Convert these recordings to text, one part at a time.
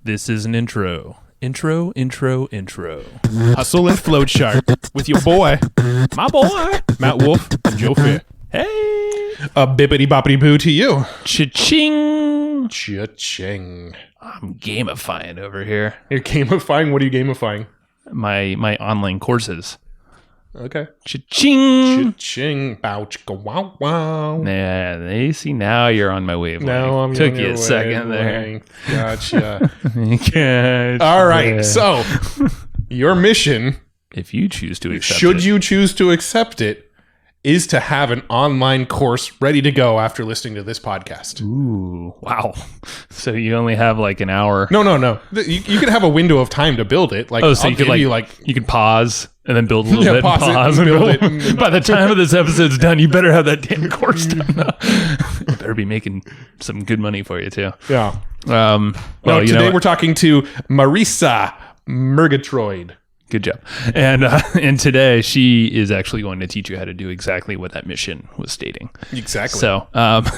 This is an intro. Intro. Hustle and Float Chart with your boy, My boy. Matt Wolf and Joe Fair. Hey. A bippity boppity boo to you. Cha-ching. Cha-ching. I'm gamifying over here. You're gamifying? What are you gamifying? My online courses. Okay. Cha-ching. Cha-ching. Bow chicka wow wow. Yeah, they see now you're on my wavelength. Now I'm Took on you your a second there. Gotcha. Gotcha. All right. So, your mission, If you choose to accept should it. you choose to accept it, is to have an online course ready to go after listening to this podcast. Ooh, wow. So you only have like an hour. No. You can have a window of time to build it. Like, Oh, so I'll you could give you could pause and then build a little Yeah, bit, pause it pause and and build build it. By the time of this episode's done, you better have that damn course done. You better be making some good money for you too. Yeah. Well, Today we're talking to Marisa Murgatroyd. good job. And today she is actually going to teach you how to do exactly what that mission was stating. Exactly. So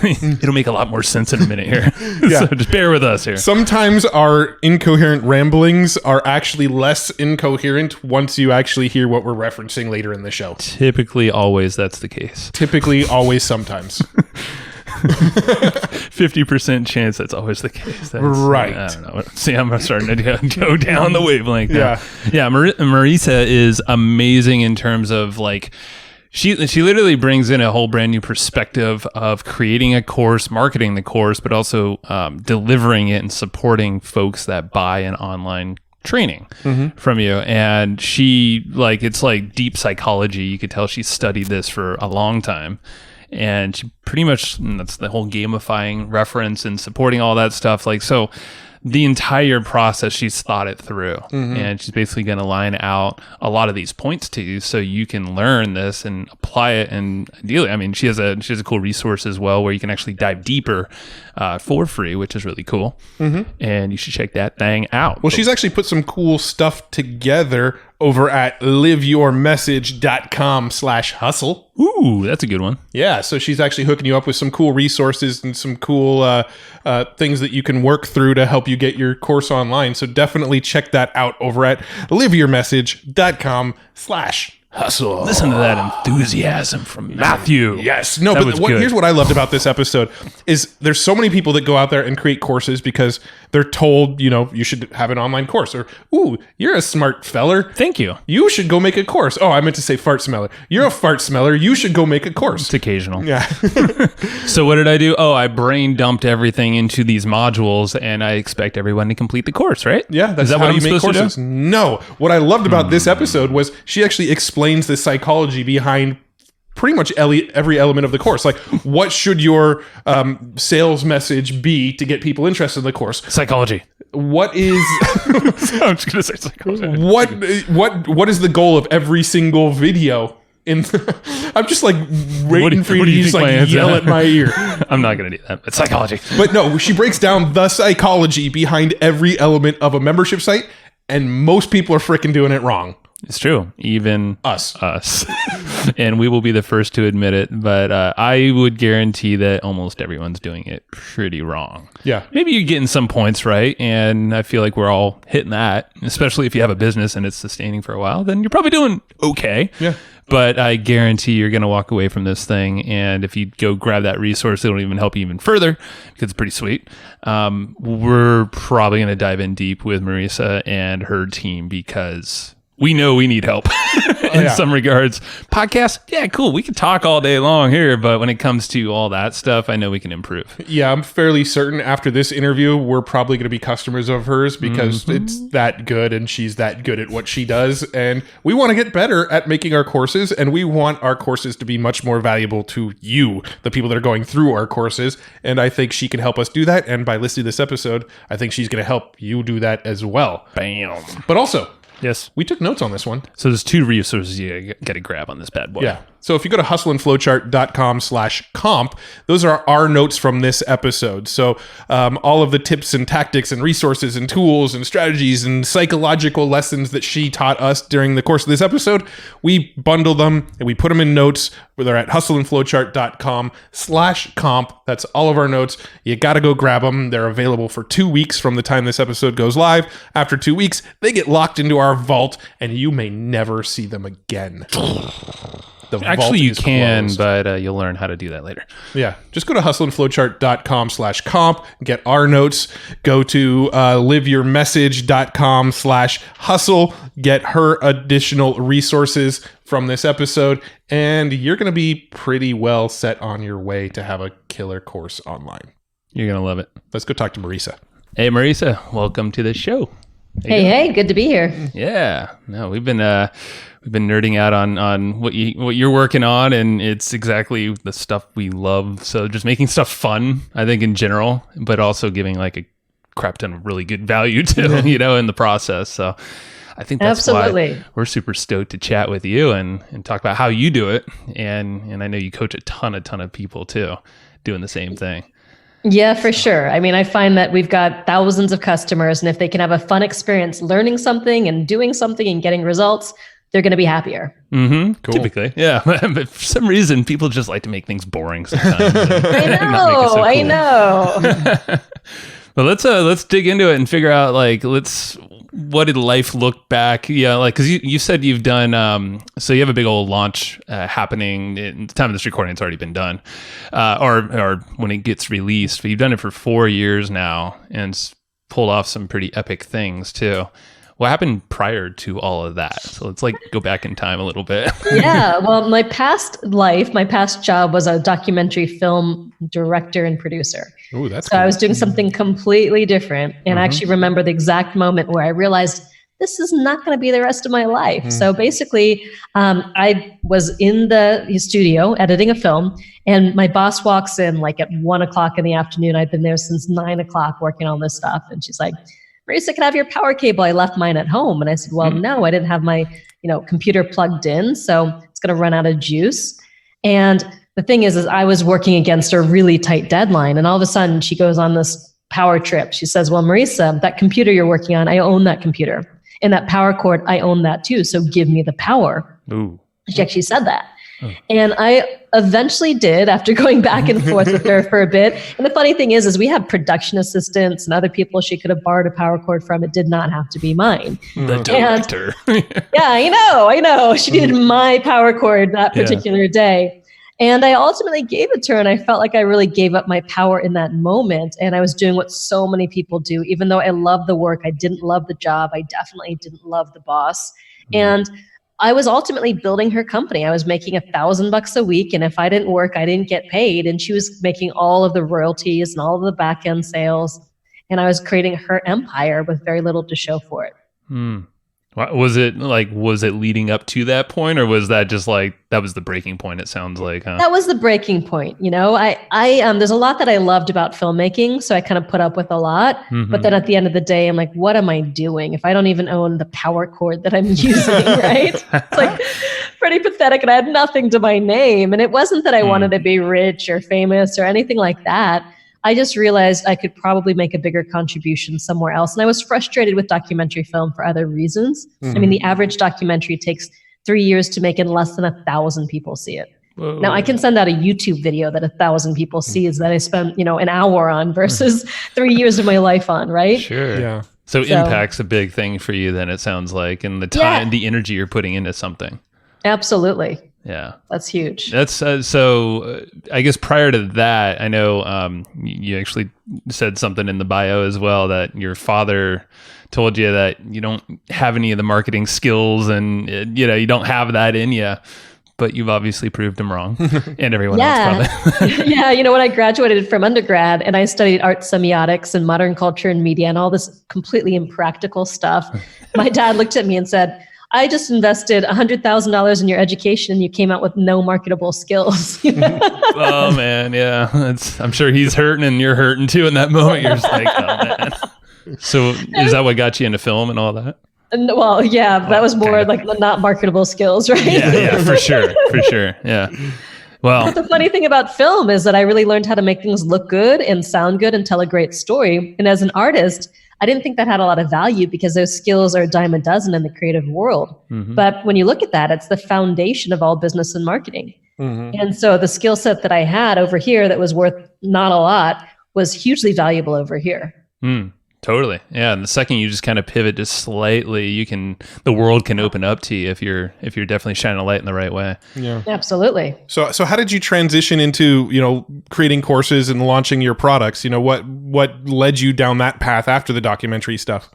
it'll make a lot more sense in a minute here. Yeah. So just bear with us here. Sometimes our incoherent ramblings are actually less incoherent once you actually hear what we're referencing later in the show. Typically, always that's the case. Typically, always, sometimes. 50% chance that's always the case. Right. I don't know. See, I'm starting to go down the wavelength now. Yeah. Marisa is amazing in terms of like, she literally brings in a whole brand new perspective of creating a course, marketing the course, but also delivering it and supporting folks that buy an online training from you. And she it's like deep psychology. You could tell she studied this for a long time. And she pretty much, that's the whole gamifying reference and supporting all that stuff. Like, so the entire process, she's thought it through, and she's basically going to line out a lot of these points to you so you can learn this and apply it. And ideally, I mean, she has a cool resource as well where you can actually dive deeper for free, which is really cool. And you should check that thing out. Well, she's actually put some cool stuff together over at liveyourmessage.com/hustle. Ooh, that's a good one. Yeah, so she's actually hooking you up with some cool resources and some cool things that you can work through to help you get your course online. So definitely check that out over at liveyourmessage.com/hustle. Listen to that enthusiasm from Matthew. Yes. No, That but was good. here's what I loved about this episode is there's so many people that go out there and create courses because they're told, you should have an online course, or, ooh, you're a smart feller. Thank you. You should go make a course. Oh, I meant to say fart smeller. You're a fart smeller. You should go make a course. It's occasional. Yeah. So what did I do? Oh, I brain dumped everything into these modules, and I expect everyone to complete the course, right? Yeah, that's Is that how what I'm you make supposed courses. to do? No. What I loved about this episode was she actually explains the psychology behind pretty much every element of the course. Like, what should your sales message be to get people interested in the course? Psychology. What is I'm just gonna say psychology. what is the goal of every single video? I'm just like waiting for you to just like yell at my ear. I'm not gonna do that. It's psychology. But no, she breaks down the psychology behind every element of a membership site, and most people are freaking doing it wrong. It's true. Even Us. And we will be the first to admit it, but I would guarantee that almost everyone's doing it pretty wrong. Yeah. Maybe you're getting some points right, and I feel like we're all hitting that, especially if you have a business and it's sustaining for a while, then you're probably doing okay. Yeah. But I guarantee you're going to walk away from this thing, and if you go grab that resource, it'll even help you even further because it's pretty sweet. We're probably going to dive in deep with Marisa and her team because we know we need help in some regards. Podcasts, yeah, cool. We can talk all day long here, but when it comes to all that stuff, I know we can improve. Yeah, I'm fairly certain after this interview, we're probably going to be customers of hers because it's that good and she's that good at what she does. And we want to get better at making our courses, and we want our courses to be much more valuable to you, the people that are going through our courses. And I think she can help us do that. And by listening to this episode, I think she's going to help you do that as well. Bam. But also, Yes. we took notes on this one. So there's two resources you got to grab on this bad boy. Yeah. So if you go to hustleandflowchart.com/comp, those are our notes from this episode. So all of the tips and tactics and resources and tools and strategies and psychological lessons that she taught us during the course of this episode, we bundle them and we put them in notes. They're at hustleandflowchart.com/comp. That's all of our notes. You got to go grab them. They're available for 2 weeks from the time this episode goes live. After 2 weeks, they get locked into our vault and you may never see them again. Actually, you can, but you'll learn how to do that later. Yeah. Just go to hustleandflowchart.com/comp, get our notes, go to liveyourmessage.com/hustle, get her additional resources from this episode, and you're going to be pretty well set on your way to have a killer course online. You're going to love it. Let's go talk to Marisa. Hey, Marisa, welcome to the show. Hey, good to be here. Yeah. No, we've been nerding out on what you're working on, and it's exactly the stuff we love. So just making stuff fun, I think, in general, but also giving like a crap ton of really good value too, in the process. So I think that's why we're super stoked to chat with you and talk about how you do it. And I know you coach a ton of people too, doing the same thing. Yeah, for sure. I mean, I find that we've got thousands of customers, and if they can have a fun experience learning something and doing something and getting results, they're going to be happier. Mm-hmm. Cool. Typically, yeah. But for some reason, people just like to make things boring sometimes. I know. But let's dig into it and figure out what did life look back? Yeah, because you said you've done so you have a big old launch happening. At the time of this recording, it's already been done, or when it gets released. But you've done it for 4 years now and pulled off some pretty epic things too. What happened prior to all of that? So let's go back in time a little bit. Yeah. Well, my past job was a documentary film director and producer. Oh, that's so cool. I was doing something completely different. And I actually remember the exact moment where I realized this is not going to be the rest of my life. Mm-hmm. So basically, I was in the studio editing a film, and my boss walks in at 1:00 in the afternoon. I'd been there since 9:00 working on this stuff. And she's like, Marisa, can I have your power cable? I left mine at home. And I said, well, no, I didn't have my, computer plugged in. So it's going to run out of juice. And the thing is I was working against a really tight deadline. And all of a sudden she goes on this power trip. She says, well, Marisa, that computer you're working on, I own that computer. And that power cord, I own that too. So give me the power. Ooh. She actually said that. Oh. And I eventually did, after going back and forth with her for a bit. And the funny thing is we have production assistants and other people she could have borrowed a power cord from. It did not have to be mine. The director. Yeah, I know. She needed my power cord that particular day. And I ultimately gave it to her, and I felt like I really gave up my power in that moment. And I was doing what so many people do. Even though I love the work, I didn't love the job. I definitely didn't love the boss. And I was ultimately building her company. I was making $1,000 a week, and if I didn't work, I didn't get paid. And she was making all of the royalties and all of the back end sales. And I was creating her empire with very little to show for it. Was it leading up to that point, or was that just that was the breaking point? It sounds like, huh? That was the breaking point. I there's a lot that I loved about filmmaking, so I kind of put up with a lot. Mm-hmm. But then at the end of the day, I'm like, what am I doing if I don't even own the power cord that I'm using? Right? It's pretty pathetic, and I had nothing to my name. And it wasn't that I wanted to be rich or famous or anything like that. I just realized I could probably make a bigger contribution somewhere else. And I was frustrated with documentary film for other reasons. Mm-hmm. I mean, the average documentary takes 3 years to make, and less than 1,000 people see it. Whoa. Now I can send out a YouTube video that 1,000 people sees that I spent, an hour on versus 3 years of my life on, right? Sure. Yeah. So impact's a big thing for you then, it sounds like, and the time, the energy you're putting into something. Absolutely. Yeah. That's huge. That's so I guess prior to that, I know you actually said something in the bio as well that your father told you that you don't have any of the marketing skills and you don't have that in you, but you've obviously proved him wrong and everyone else probably. Yeah. When I graduated from undergrad and I studied art semiotics and modern culture and media and all this completely impractical stuff, my dad looked at me and said, I just invested $100,000 in your education and you came out with no marketable skills. Oh man, yeah. I'm sure he's hurting and you're hurting too in that moment. You're just like, oh man. So is that what got you into film and all that? Well, yeah, that was more kind of. like the not marketable skills, right? Yeah, for sure. Yeah. Well, The funny thing about film is that I really learned how to make things look good and sound good and tell a great story. And as an artist, I didn't think that had a lot of value because those skills are a dime a dozen in the creative world. But when you look at that, it's the foundation of all business and marketing. And so the skill set that I had over here that was worth not a lot was hugely valuable over here. Totally. Yeah. And the second you just kind of pivot just slightly, the world can open up to you if you're definitely shining a light in the right way. Yeah. Absolutely. So how did you transition into, creating courses and launching your products? What led you down that path after the documentary stuff?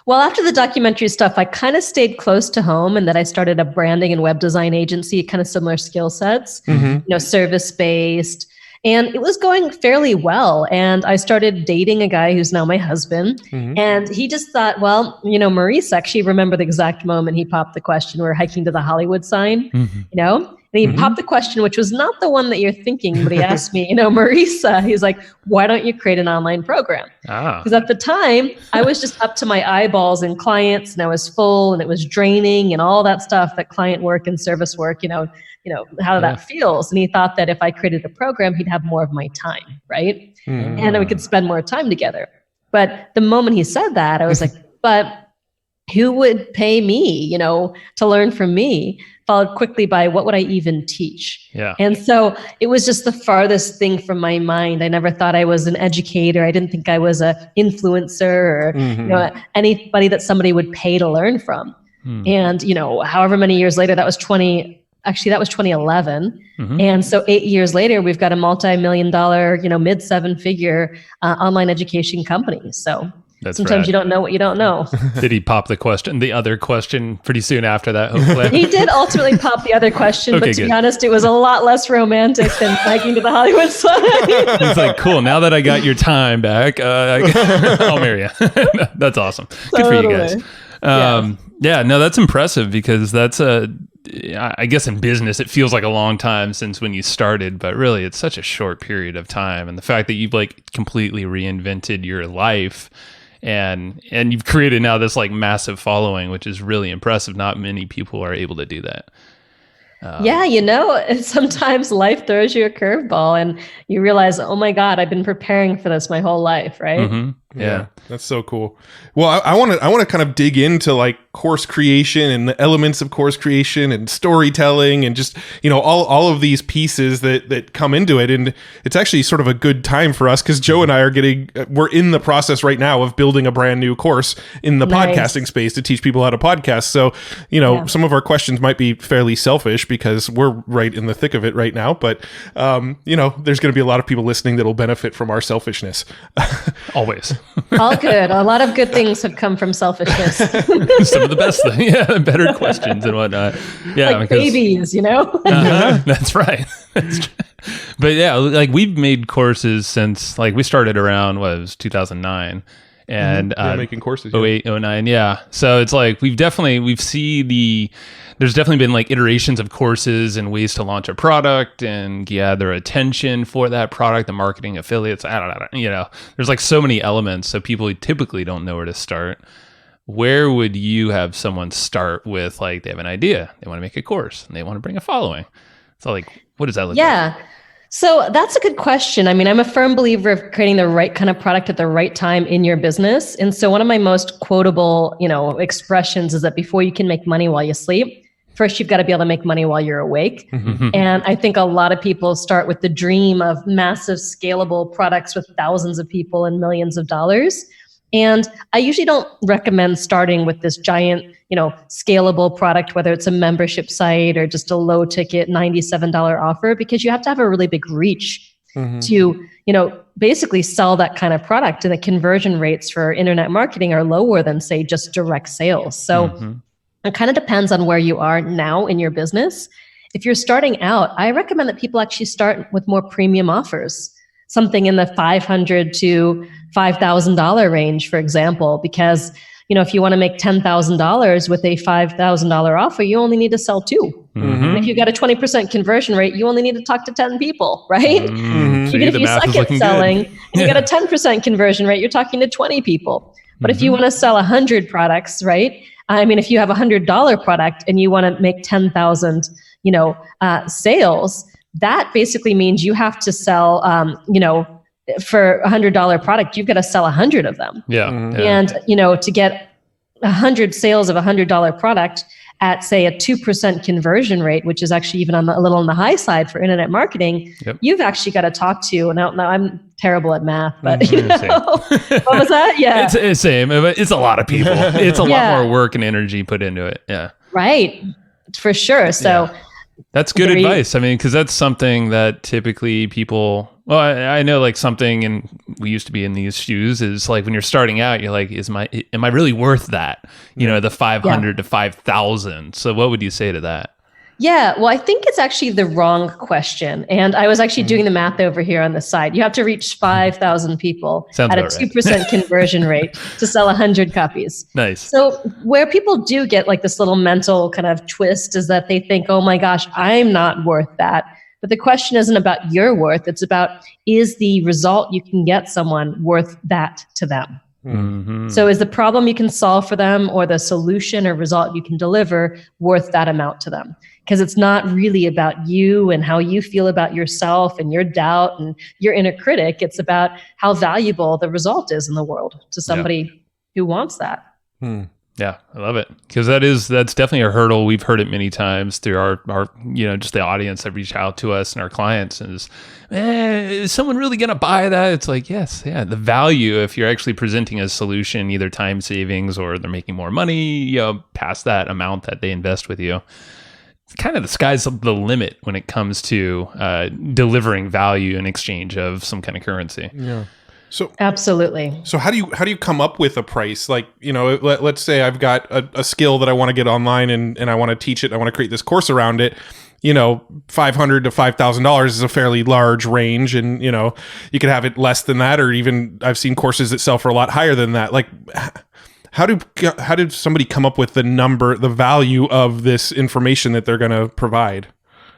Well, after the documentary stuff, I kind of stayed close to home, and then I started a branding and web design agency, kind of similar skill sets, service-based. And it was going fairly well. And I started dating a guy who's now my husband. And he just thought, well, Marisa, actually remember the exact moment he popped the question. We were hiking to the Hollywood sign, and he popped the question, which was not the one that you're thinking, but he asked me, Marisa, he's like, why don't you create an online program? Because at the time I was just up to my eyeballs in clients, and I was full, and it was draining and all that stuff, that client work and service work, how that feels. And he thought that if I created a program, he'd have more of my time, right? And we could spend more time together. But the moment he said that, I was like, but who would pay me, to learn from me? Followed quickly by, what would I even teach? Yeah. And so it was just the farthest thing from my mind. I never thought I was an educator. I didn't think I was an influencer or anybody that somebody would pay to learn from. And however many years later, that was 2011. And so 8 years later, we've got a multi-million-dollar, mid seven-figure online education company. So that's sometimes rad. you don't know what you don't know. Did he pop the other question pretty soon after that, hopefully? He did ultimately pop the other question, Okay, but to good. be honest, it was a lot less romantic than hiking to the Hollywood sign. He's like, cool, now that I got your time back, I'll marry you. That's awesome. Good for you guys. Yeah, no, that's impressive, because that's I guess in business, it feels like a long time since when you started, but really it's such a short period of time. And the fact that you've completely reinvented your life and you've created now this massive following, which is really impressive. Not many people are able to do that. Sometimes life throws you a curveball and you realize, oh my God, I've been preparing for this my whole life, right? Yeah, that's so cool. Well, I want to kind of dig into course creation and the elements of course creation and storytelling and just all of these pieces that come into it. And it's actually sort of a good time for us because Joe and I we're in the process right now of building a brand new course in the podcasting space to teach people how to podcast. So some of our questions might be fairly selfish because we're right in the thick of it right now. But there's going to be a lot of people listening that'll benefit from our selfishness. Always. All good. A lot of good things have come from selfishness. Some of the best things. Yeah, better questions and whatnot. Yeah, like babies, That's right. But yeah, we've made courses since we started around, what, it was 2009. And making courses. 08, 09. Yeah. So it's there's definitely been iterations of courses and ways to launch a product and gather attention for that product, the marketing, affiliates. I don't know. There's so many elements. So people typically don't know where to start. Where would you have someone start with? They have an idea, they want to make a course, and they want to bring a following. So what does that look like? Yeah. So that's a good question. I mean, I'm a firm believer of creating the right kind of product at the right time in your business. And so one of my most quotable, expressions is that before you can make money while you sleep, first you've got to be able to make money while you're awake. And I think a lot of people start with the dream of massive scalable products with thousands of people and millions of dollars. And I usually don't recommend starting with this giant, scalable product, whether it's a membership site or just a low ticket $97 offer, because you have to have a really big reach to, basically sell that kind of product. And the conversion rates for internet marketing are lower than, say, just direct sales. So it kind of depends on where you are now in your business. If you're starting out, I recommend that people actually start with more premium offers, something in the $500 to $5,000 range, for example, because if you want to make $10,000 with a $5,000 offer, you only need to sell 2. And if you've got a 20% conversion rate, you only need to talk to 10 people, right? Even if you suck at selling and you got a 10% conversion rate, you're talking to 20 people. But if you want to sell 100 products, right? I mean, if you have $100 product and you want to make 10,000, sales, that basically means you have to sell, for $100 product, you've got to sell 100 of them. Yeah. And, to get 100 sales of $100 product at, say, a 2% conversion rate, which is actually even a little on the high side for internet marketing, you've actually got to talk to, now I'm terrible at math, but what was that? Yeah. It's the same. It's a lot of people. It's a lot more work and energy put into it. Yeah. Right. For sure. So that's good advice. I mean, because that's something that typically people, well, I know like something, and we used to be in these shoes, is like when you're starting out, you're like, am I really worth that? The 500 to 5,000. So what would you say to that? Yeah, well, I think it's actually the wrong question. And I was actually doing the math over here on the side. You have to reach 5,000 people at a 2% conversion rate to sell 100 copies. Nice. So where people do get like this little mental kind of twist is that they think, oh my gosh, I'm not worth that. But the question isn't about your worth. It's about, is the result you can get someone worth that to them? Mm-hmm. So is the problem you can solve for them, or the solution or result you can deliver, worth that amount to them? Because it's not really about you and how you feel about yourself and your doubt and your inner critic. It's about how valuable the result is in the world to somebody who wants that. Yeah, I love it, because that's definitely a hurdle. We've heard it many times through our just the audience that reach out to us and our clients is someone really going to buy that? It's like, yes, yeah. The value, if you're actually presenting a solution, either time savings or they're making more money, past that amount that they invest with you, it's kind of the sky's the limit when it comes to delivering value in exchange of some kind of currency. Yeah. So absolutely. So how do you come up with a price? Like, let's say I've got a skill that I want to get online and I want to teach it. I want to create this course around it. $500 to $5,000 is a fairly large range, and you could have it less than that, or even I've seen courses that sell for a lot higher than that. Like, how did somebody come up with the value of this information that they're going to provide?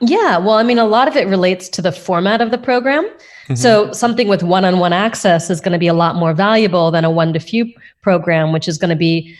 Yeah, well, I mean, a lot of it relates to the format of the program. Mm-hmm. So something with one-on-one access is going to be a lot more valuable than a one-to-few program, which is going to be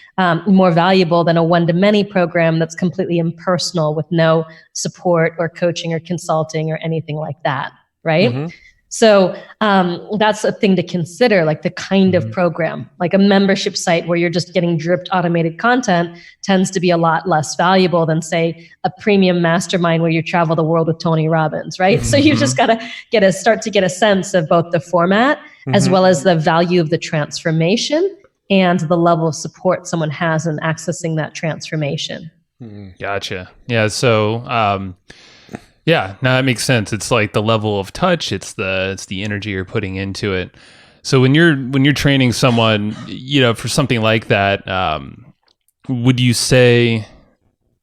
more valuable than a one-to-many program that's completely impersonal with no support or coaching or consulting or anything like that, right? Mm-hmm. So that's a thing to consider, like the kind of program. Like a membership site where you're just getting dripped automated content tends to be a lot less valuable than, say, a premium mastermind where you travel the world with Tony Robbins, right? So you just got to start to get a sense of both the format as well as the value of the transformation and the level of support someone has in accessing that transformation. Gotcha. Yeah. So, yeah, no, that makes sense. It's like the level of touch. It's the energy you're putting into it. So when you're training someone, for something like that, would you say?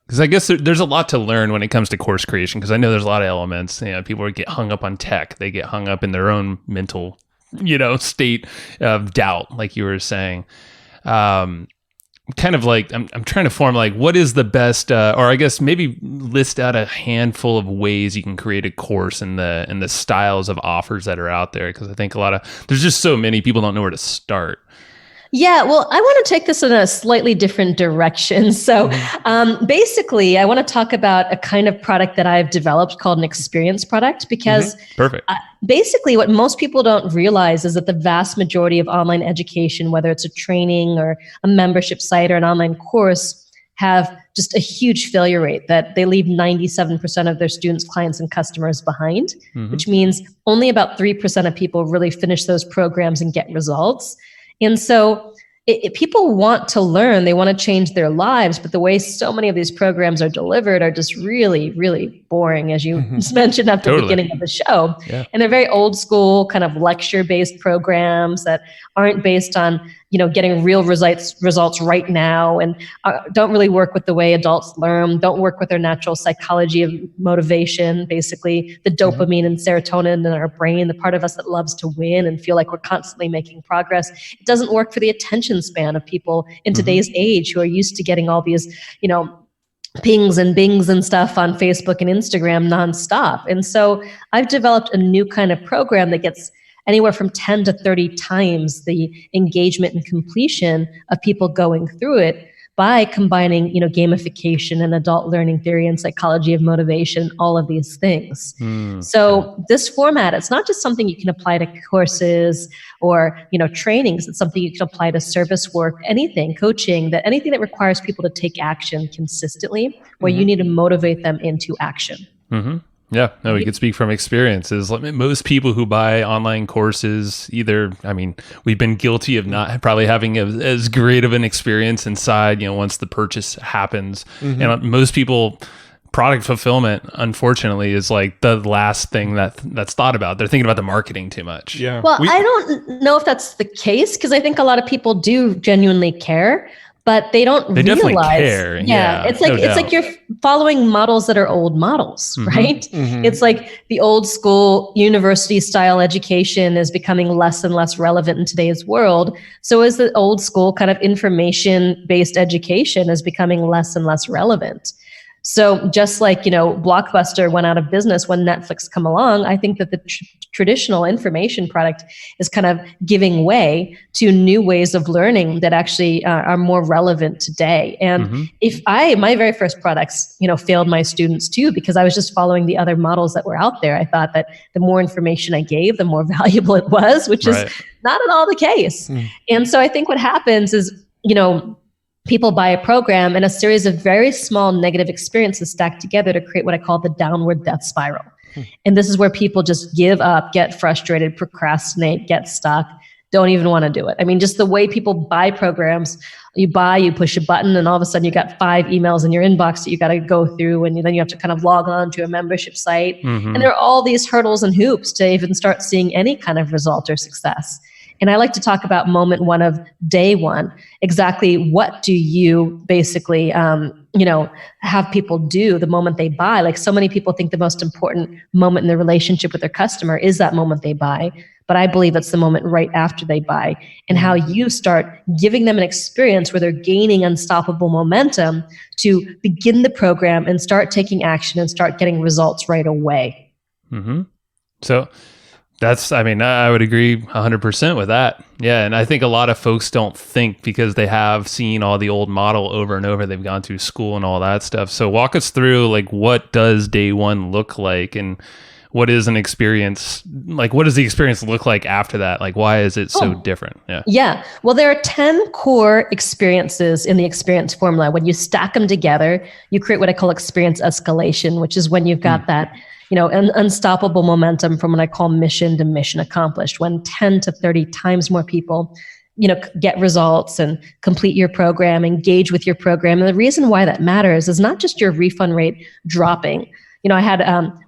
Because I guess there's a lot to learn when it comes to course creation. Because I know there's a lot of elements. People get hung up on tech. They get hung up in their own mental, state of doubt, like you were saying. Kind of like I'm trying to form like what is the best, or I guess maybe list out a handful of ways you can create a course and the styles of offers that are out there, because I think there's just so many people don't know where to start. Yeah, well, I want to take this in a slightly different direction. So basically, I want to talk about a kind of product that I've developed called an experience product, because Perfect. Basically what most people don't realize is that the vast majority of online education, whether it's a training or a membership site or an online course, have just a huge failure rate, that they leave 97% of their students, clients, and customers behind, which means only about 3% of people really finish those programs and get results. And so people want to learn, they want to change their lives, but the way so many of these programs are delivered are just really, really boring, as you mentioned at the beginning of the show. Yeah. And they're very old school, kind of lecture-based programs that aren't based on, getting real results right now, and don't really work with the way adults learn, don't work with their natural psychology of motivation, basically the dopamine and serotonin in our brain, the part of us that loves to win and feel like we're constantly making progress. It doesn't work for the attention span of people in today's age who are used to getting all these, pings and bings and stuff on Facebook and Instagram nonstop. And so I've developed a new kind of program that gets anywhere from 10 to 30 times the engagement and completion of people going through it by combining, gamification and adult learning theory and psychology of motivation, all of these things. So this format, it's not just something you can apply to courses or, trainings. It's something you can apply to service work, anything, coaching, anything that requires people to take action consistently, where you need to motivate them into action. Mm-hmm. Yeah, no, we could speak from experiences. Most people who buy online courses, we've been guilty of not probably having as great of an experience inside, once the purchase happens. And most people, product fulfillment, unfortunately, is like the last thing that's thought about. They're thinking about the marketing too much. Yeah. Well, I don't know if that's the case, because I think a lot of people do genuinely care, but they don't realize. Definitely care. Yeah, it's like you're following models that are old models, right? It's like the old school university style education is becoming less and less relevant in today's world. So is the old school kind of information based education is becoming less and less relevant. So just like, Blockbuster went out of business when Netflix come along, I think that the traditional information product is kind of giving way to new ways of learning that actually are more relevant today. And my very first products, failed my students too, because I was just following the other models that were out there. I thought that the more information I gave, the more valuable it was, which is not at all the case. And so I think what happens is, people buy a program and a series of very small negative experiences stacked together to create what I call the downward death spiral. And this is where people just give up, get frustrated, procrastinate, get stuck, don't even want to do it. I mean, just the way people buy programs, you push a button, and all of a sudden you got 5 emails in your inbox that you got to go through, and then you have to kind of log on to a membership site. And there are all these hurdles and hoops to even start seeing any kind of result or success. And I like to talk about moment 1 of day 1. Exactly what do you basically, have people do the moment they buy? Like, so many people think the most important moment in the relationship with their customer is that moment they buy. But I believe it's the moment right after they buy, and how you start giving them an experience where they're gaining unstoppable momentum to begin the program and start taking action and start getting results right away. So I would agree 100% with that. Yeah. And I think a lot of folks don't think, because they have seen all the old model over and over. They've gone through school and all that stuff. So walk us through, what does day 1 look like, and what is an experience? What does the experience look like after that? Why is it so different? Yeah. Well, there are 10 core experiences in the experience formula. When you stack them together, you create what I call experience escalation, which is when you've got that an unstoppable momentum from what I call mission to mission accomplished, when 10 to 30 times more people, get results and complete your program, engage with your program. And the reason why that matters is not just your refund rate dropping. I had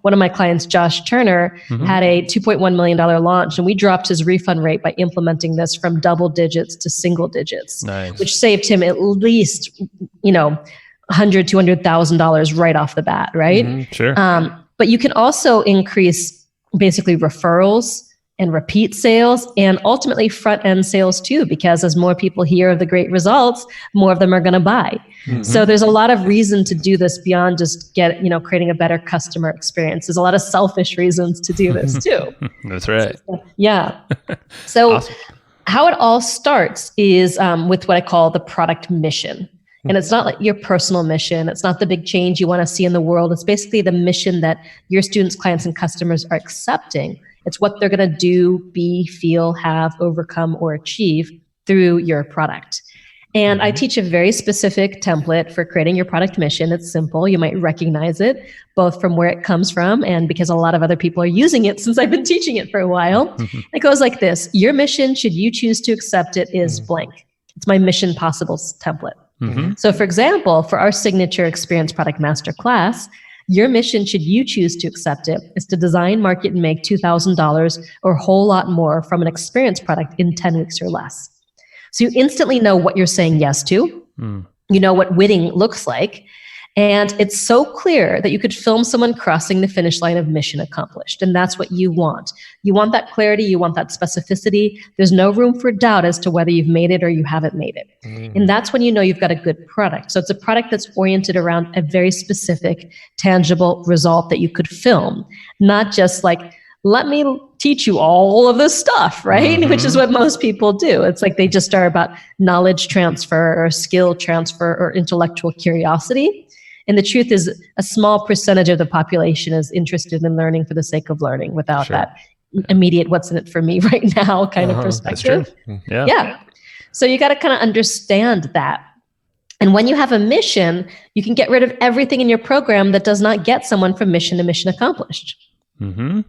one of my clients, Josh Turner, had a $2.1 million launch, and we dropped his refund rate by implementing this from double digits to single digits, which saved him at least, $100,000, $200,000 right off the bat, right? Sure. But you can also increase basically referrals and repeat sales, and ultimately front end sales too, because as more people hear of the great results, more of them are going to buy. So there's a lot of reason to do this beyond just creating a better customer experience. There's a lot of selfish reasons to do this too. That's right. Yeah. So awesome. How it all starts is with what I call the product mission. And it's not like your personal mission. It's not the big change you want to see in the world. It's basically the mission that your students, clients, and customers are accepting. It's what they're going to do, be, feel, have, overcome, or achieve through your product. And I teach a very specific template for creating your product mission. It's simple. You might recognize it, both from where it comes from and because a lot of other people are using it since I've been teaching it for a while. It goes like this. Your mission, should you choose to accept it, is blank. It's my Mission Possibles template. So for example, for our signature Experience Product Masterclass, your mission, should you choose to accept it, is to design, market, and make $2,000 or a whole lot more from an experience product in 10 weeks or less. So you instantly know what you're saying yes to. You know what winning looks like. And it's so clear that you could film someone crossing the finish line of mission accomplished. And that's what you want. You want that clarity. You want that specificity. There's no room for doubt as to whether you've made it or you haven't made it. And that's when you know you've got a good product. So it's a product that's oriented around a very specific, tangible result that you could film, not just like let me teach you all of this stuff, right? Which is what most people do. It's like they just are about knowledge transfer or skill transfer or intellectual curiosity. And the truth is a small percentage of the population is interested in learning for the sake of learning without that immediate what's in it for me right now kind of perspective. That's true. Yeah. So you got to kind of understand that. And when you have a mission, you can get rid of everything in your program that does not get someone from mission to mission accomplished.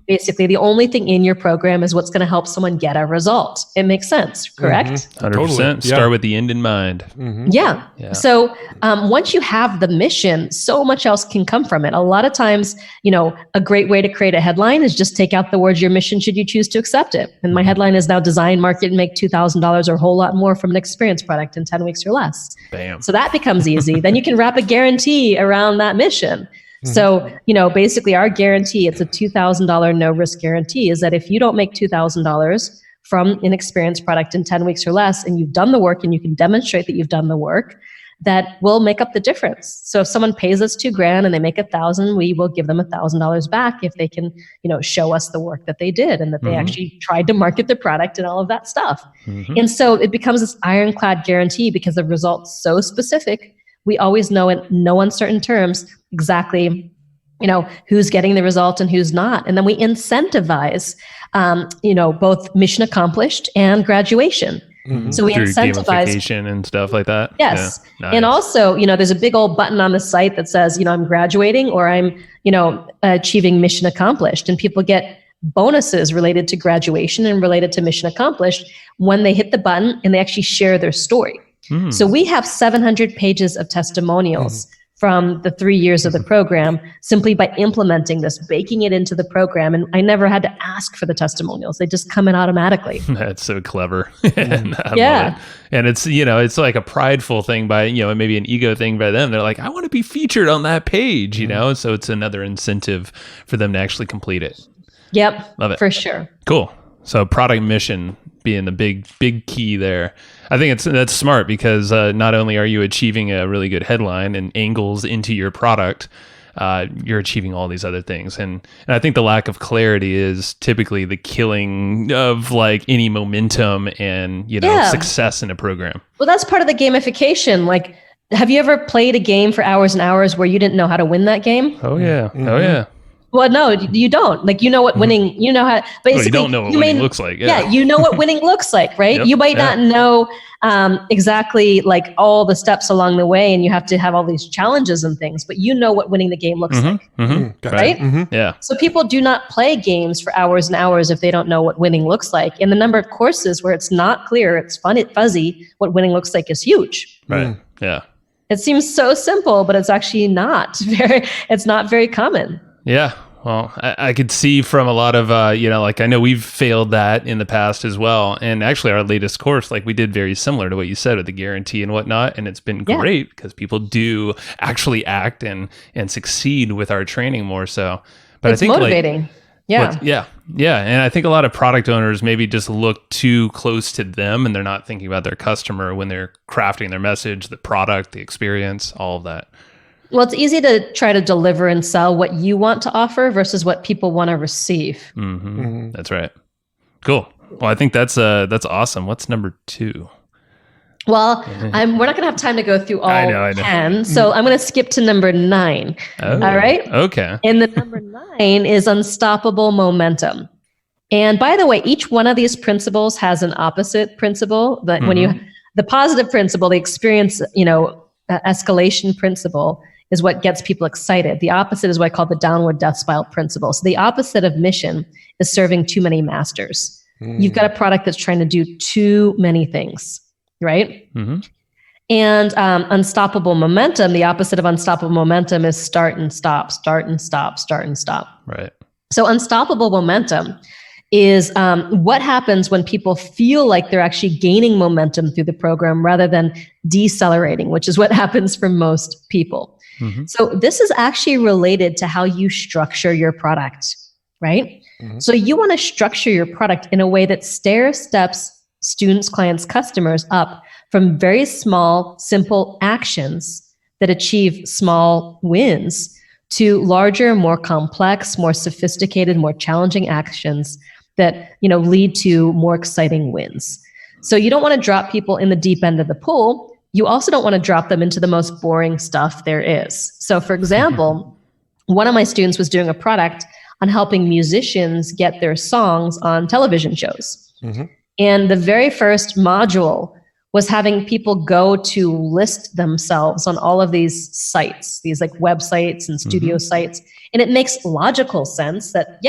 Basically, the only thing in your program is what's going to help someone get a result. It makes sense, correct? 100%. Totally. Start with the end in mind. Yeah. So once you have the mission, so much else can come from it. A lot of times, a great way to create a headline is just take out the words your mission should you choose to accept it. And my headline is now design, market, and make $2,000 or a whole lot more from an experience product in 10 weeks or less. Bam. So that becomes easy. Then you can wrap a guarantee around that mission. So, basically our guarantee, it's a $2,000 no risk guarantee, is that if you don't make $2,000 from an experienced product in 10 weeks or less, and you've done the work and you can demonstrate that you've done the work, that will make up the difference. So if someone pays us $2,000 and they make $1,000, we will give them $1,000 back if they can, show us the work that they did and that they actually tried to market the product and all of that stuff. And so it becomes this ironclad guarantee because the result's so specific. We always know in no uncertain terms exactly, who's getting the result and who's not. And then we incentivize, both mission accomplished and graduation. So we Through incentivize gamification and stuff like that. Yes. Yeah. Nice. And also, there's a big old button on the site that says, I'm graduating or I'm, achieving mission accomplished. And people get bonuses related to graduation and related to mission accomplished when they hit the button and they actually share their story. So we have 700 pages of testimonials from the 3 years of the program simply by implementing this, baking it into the program. And I never had to ask for the testimonials. They just come in automatically. That's so clever. And I love it. And it's, it's like a prideful thing by, maybe an ego thing by them. They're like, I want to be featured on that page, So it's another incentive for them to actually complete it. Yep. Love it. For sure. Cool. So product mission being the big key there. I think that's smart because not only are you achieving a really good headline and angles into your product, you're achieving all these other things. And I think the lack of clarity is typically the killing of like any momentum and, success in a program. Well, that's part of the gamification. Like, have you ever played a game for hours and hours where you didn't know how to win that game? Oh, yeah. Oh, yeah. Well, no, you don't. Like, what winning, how, basically. Well, you don't know what winning looks like. Yeah, you know what winning looks like, right? Yep, you might not know exactly like all the steps along the way, and you have to have all these challenges and things, but you know what winning the game looks like, right? Yeah. So people do not play games for hours and hours if they don't know what winning looks like. And the number of courses where it's not clear, it's fuzzy, what winning looks like is huge. Right. Yeah. It seems so simple, but it's actually not very common. Yeah. Well, I could see from a lot of, I know we've failed that in the past as well. And actually our latest course, we did very similar to what you said with the guarantee and whatnot. And it's been great because people do actually act and succeed with our training more so. But It's I think motivating. Yeah. And I think a lot of product owners maybe just look too close to them and they're not thinking about their customer when they're crafting their message, the product, the experience, all of that. Well, it's easy to try to deliver and sell what you want to offer versus what people want to receive. That's right. Cool. Well, I think that's awesome. What's number 2? Well, we're not going to have time to go through all I know. 10, so I'm going to skip to number 9. Oh, all right? Okay. And the number 9 is unstoppable momentum. And by the way, each one of these principles has an opposite principle. But when the positive principle, the experience, escalation principle, is what gets people excited. The opposite is what I call the downward death spiral principle. So the opposite of mission is serving too many masters. You've got a product that's trying to do too many things, right? And unstoppable momentum, the opposite of unstoppable momentum is start and stop, start and stop, start and stop. Right. So unstoppable momentum is what happens when people feel like they're actually gaining momentum through the program rather than decelerating, which is what happens for most people. So this is actually related to how you structure your product, right? So you want to structure your product in a way that stair-steps students, clients, customers up from very small, simple actions that achieve small wins to larger, more complex, more sophisticated, more challenging actions that, lead to more exciting wins. So you don't want to drop people in the deep end of the pool. You also don't want to drop them into the most boring stuff there is. So for example, one of my students was doing a product on helping musicians get their songs on television shows. Mm-hmm. And the very first module was having people go to list themselves on all of these sites, these like websites and studio sites. And it makes logical sense that,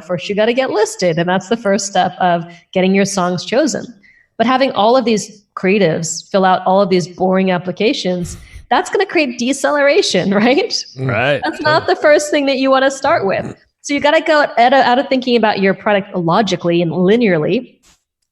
first you got to get listed. And that's the first step of getting your songs chosen. But having all of these creatives fill out all of these boring applications, that's going to create deceleration, right? Right. That's not the first thing that you want to start with. So you got to go out of thinking about your product logically and linearly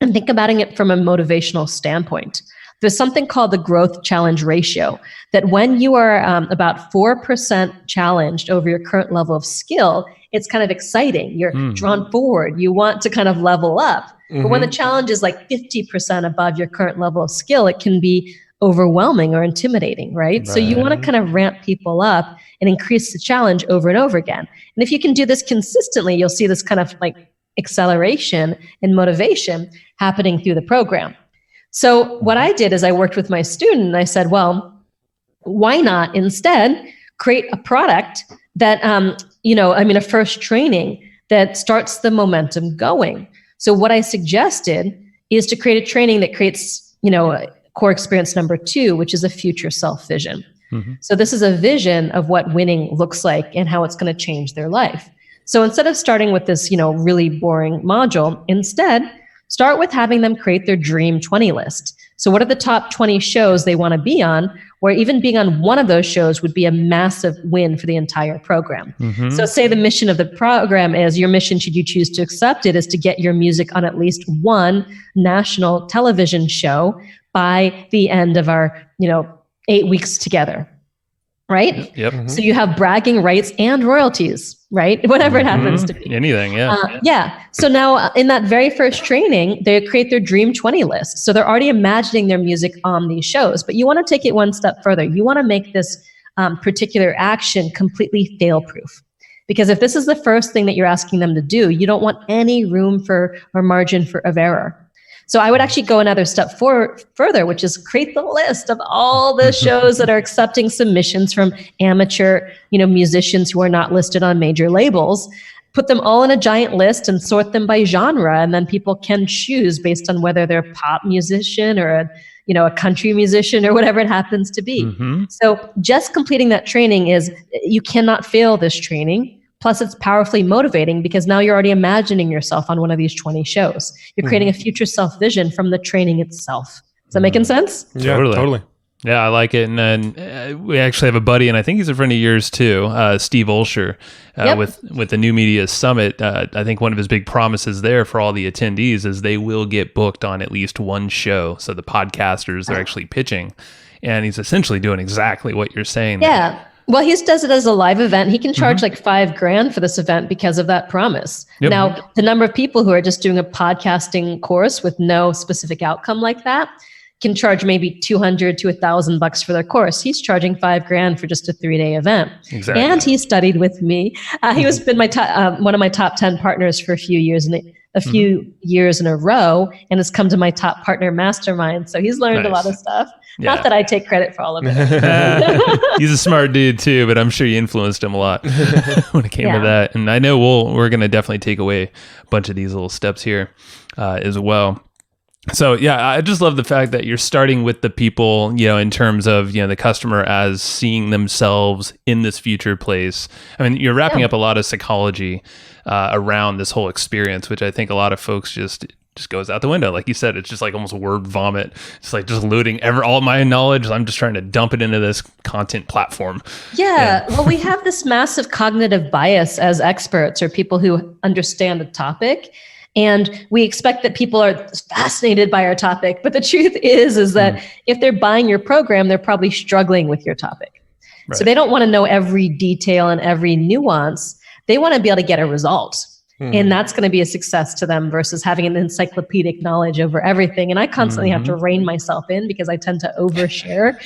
and think about it from a motivational standpoint. There's something called the growth challenge ratio, that when you are about 4% challenged over your current level of skill, it's kind of exciting. You're drawn forward. You want to kind of level up. But when the challenge is like 50% above your current level of skill, it can be overwhelming or intimidating, right? So you want to kind of ramp people up and increase the challenge over and over again. And if you can do this consistently, you'll see this kind of like acceleration and motivation happening through the program. So what I did is I worked with my student and I said, well, why not instead create a product that, a first training that starts the momentum going. So what I suggested is to create a training that creates, core experience number 2, which is a future self vision. So this is a vision of what winning looks like and how it's going to change their life. So instead of starting with this, really boring module, instead start with having them create their dream 20 list. So what are the top 20 shows they want to be on, where even being on one of those shows would be a massive win for the entire program. So say the mission of the program is, your mission, should you choose to accept it, is to get your music on at least one national television show by the end of our, 8 weeks together, right? Yep. So you have bragging rights and royalties, right? Whatever it happens to be. Anything, yeah. So now in that very first training, they create their dream 20 list. So they're already imagining their music on these shows, but you want to take it one step further. You want to make this particular action completely fail-proof. Because if this is the first thing that you're asking them to do, you don't want any room for or margin of error. So I would actually go another step further, which is create the list of all the shows that are accepting submissions from amateur, musicians who are not listed on major labels. Put them all in a giant list and sort them by genre, and then people can choose based on whether they're a pop musician or a country musician or whatever it happens to be. So just completing that training you cannot fail this training. Plus, it's powerfully motivating because now you're already imagining yourself on one of these 20 shows. You're creating a future self-vision from the training itself. Is that making sense? Yeah, totally. Yeah, I like it. And then we actually have a buddy, and I think he's a friend of yours too, Steve Olsher, with the New Media Summit. I think one of his big promises there for all the attendees is they will get booked on at least one show. So the podcasters are actually pitching. And he's essentially doing exactly what you're saying. Yeah. There. Well, he does it as a live event. He can charge like $5,000 for this event because of that promise. Yep. Now, the number of people who are just doing a podcasting course with no specific outcome like that can charge maybe $200 to $1,000 for their course. He's charging $5,000 for just a 3-day event. Exactly. And he studied with me. He was been one of my top 10 partners for a few years in a row, and has come to my top partner mastermind. So he's learned a lot of stuff. Yeah. Not that I take credit for all of it. He's a smart dude too, but I'm sure you influenced him a lot when it came to that. And I know we're going to definitely take away a bunch of these little steps here as well. So yeah, I just love the fact that you're starting with the people, in terms of, the customer as seeing themselves in this future place. I mean, you're wrapping up a lot of psychology around this whole experience, which I think a lot of folks just goes out the window. Like you said, it's just like almost word vomit. It's like just looting all my knowledge. I'm just trying to dump it into this content platform. Yeah. Well, we have this massive cognitive bias as experts or people who understand the topic. And we expect that people are fascinated by our topic. But the truth is that if they're buying your program, they're probably struggling with your topic. Right. So they don't want to know every detail and every nuance. They want to be able to get a result. And that's going to be a success to them versus having an encyclopedic knowledge over everything. And I constantly have to rein myself in because I tend to overshare.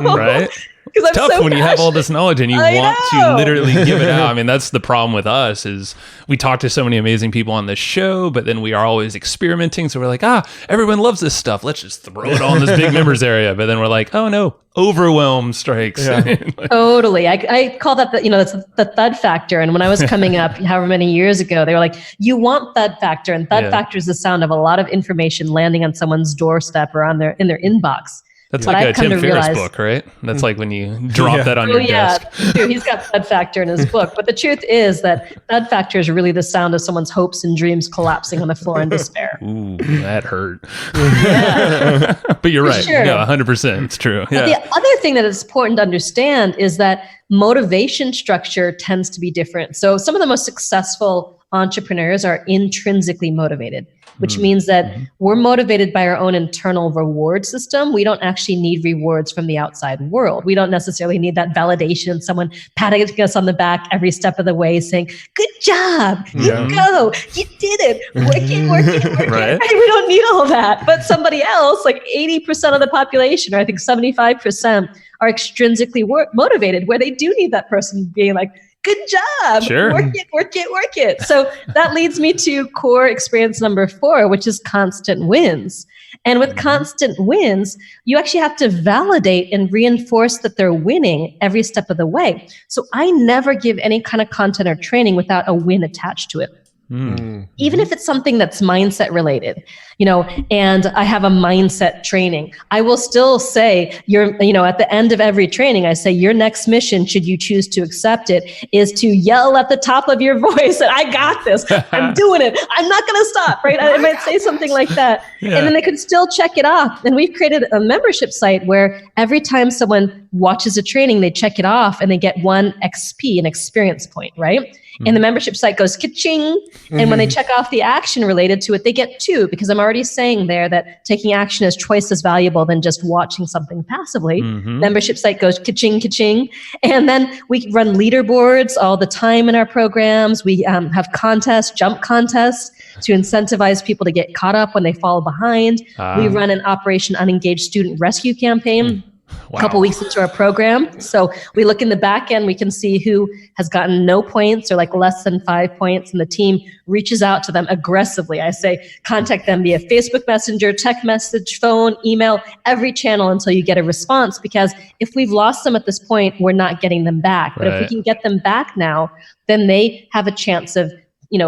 Right. Because I'm tough so when you have all this knowledge and you want to literally give it out. I mean, that's the problem with us is we talk to so many amazing people on this show, but then we are always experimenting. So we're like, everyone loves this stuff. Let's just throw it all in this big members area. But then we're like, oh no, overwhelm strikes. Yeah. Totally. I call that that's the thud factor. And when I was coming up, however many years ago, they were like, you want thud factor. And thud factor is the sound of a lot of information landing on someone's doorstep or in their inbox. That's like a Tim Ferriss book, right? That's like when you drop that on your desk. Yeah, he's got thud factor in his book. But the truth is that thud factor is really the sound of someone's hopes and dreams collapsing on the floor in despair. Ooh, that hurt. Yeah. But you're right. Sure. No, 100%. It's true. But the other thing that is important to understand is that motivation structure tends to be different. So some of the most successful entrepreneurs are intrinsically motivated, which means that we're motivated by our own internal reward system. We don't actually need rewards from the outside world. We don't necessarily need that validation, someone patting us on the back every step of the way saying, good job, you go, you did it, work it. Right? We don't need all that. But somebody else, like 80% of the population, or I think 75%, are extrinsically motivated, where they do need that person being like, good job. Sure. Work it. So that leads me to core experience number 4, which is constant wins. And with constant wins, you actually have to validate and reinforce that they're winning every step of the way. So I never give any kind of content or training without a win attached to it. Even if it's something that's mindset related, and I have a mindset training, I will still say at the end of every training, I say your next mission, should you choose to accept it, is to yell at the top of your voice that I got this, I'm doing it, I'm not going to stop, right? I might say something like that. Yeah. And then they can still check it off. And we've created a membership site where every time someone watches a training, they check it off and they get 1 XP, an experience point, right? And the membership site goes ka-ching. And when they check off the action related to it, they get 2, because I'm already saying there that taking action is twice as valuable than just watching something passively. Membership site goes ka-ching, ka-ching. And then we run leaderboards all the time in our programs. We have contests, jump contests to incentivize people to get caught up when they fall behind. We run an Operation Unengaged Student Rescue campaign. Wow. A couple weeks into our program. So we look in the back end, we can see who has gotten no points or like less than 5 points, and the team reaches out to them aggressively. I say, contact them via Facebook Messenger, text message, phone, email, every channel until you get a response, because if we've lost them at this point, we're not getting them back. But if we can get them back now, then they have a chance of,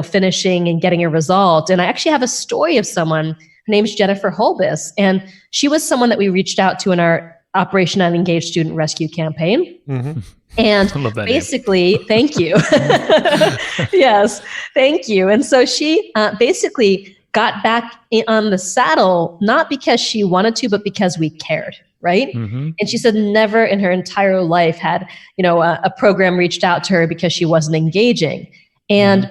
finishing and getting a result. And I actually have a story of someone, her name's Jennifer Holbis, and she was someone that we reached out to in our Operation Unengaged Student Rescue campaign. And basically, thank you. Yes, thank you. And so she basically got back on the saddle, not because she wanted to, but because we cared. Right. And she said never in her entire life had, a program reached out to her because she wasn't engaging. And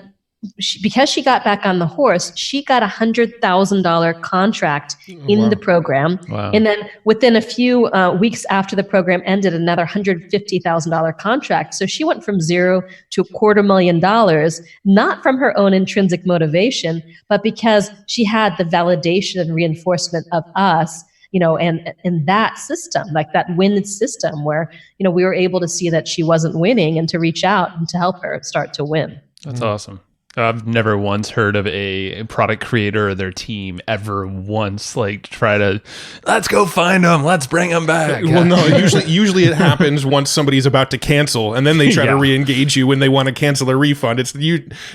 because she got back on the horse, she got $100,000 contract in the program. Wow. And then within a few weeks after the program ended, another $150,000 contract. So she went from 0 to $250,000, not from her own intrinsic motivation, but because she had the validation and reinforcement of us, and that system, like that win system where, we were able to see that she wasn't winning and to reach out and to help her start to win. That's awesome. I've never once heard of a product creator or their team ever once try to, let's go find them, let's bring them back. Well, no, usually it happens once somebody's about to cancel, and then they try to re-engage you when they want to cancel a refund. It's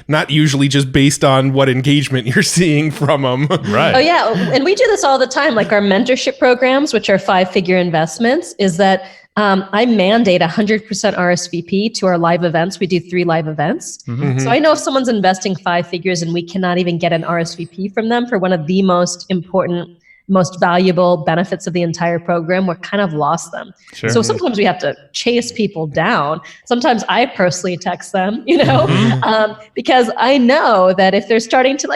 not usually just based on what engagement you're seeing from them. Right. Oh yeah, and we do this all the time. Like our mentorship programs, which are 5-figure investments, is that I mandate 100% RSVP to our live events. We do 3 live events. So I know if someone's investing 5 figures and we cannot even get an RSVP from them for one of the most important, most valuable benefits of the entire program, we're kind of lost them. Sure. So sometimes we have to chase people down. Sometimes I personally text them, because I know that if they're starting to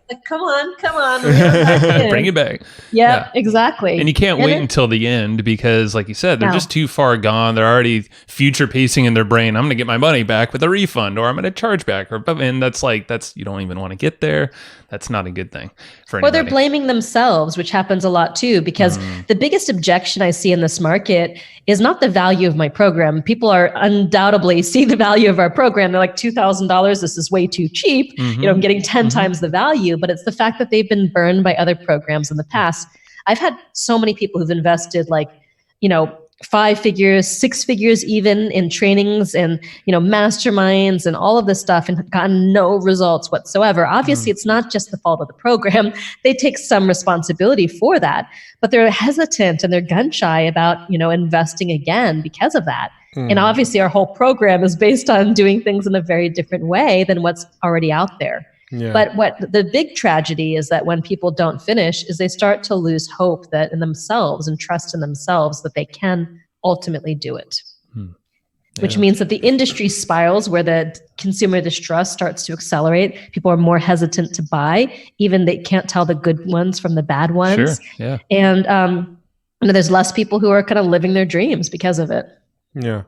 Like, come on, reel it back in. Bring it back. Yeah, exactly. And you can't wait until the end because, like you said, they're just too far gone. They're already future pacing in their brain. I'm going to get my money back with a refund, or I'm going to charge back, and that's you don't even want to get there. That's not a good thing for anybody. Or they're blaming themselves, which happens a lot too, because the biggest objection I see in this market is not the value of my program. People are undoubtedly see the value of our program. They're like, $2,000, this is way too cheap. I'm getting 10 times the value, but it's the fact that they've been burned by other programs in the past. I've had so many people who've invested 5 figures, 6 figures even in trainings and, masterminds and all of this stuff and gotten no results whatsoever. Obviously, it's not just the fault of the program. They take some responsibility for that, but they're hesitant and they're gun shy about, investing again because of that. And obviously our whole program is based on doing things in a very different way than what's already out there. Yeah. But what the big tragedy is that when people don't finish is they start to lose hope that in themselves and trust in themselves that they can ultimately do it. Which means that the industry spirals where the consumer distrust starts to accelerate. People are more hesitant to buy, even they can't tell the good ones from the bad ones. Sure. Yeah. And there's less people who are kind of living their dreams because of it. Yeah.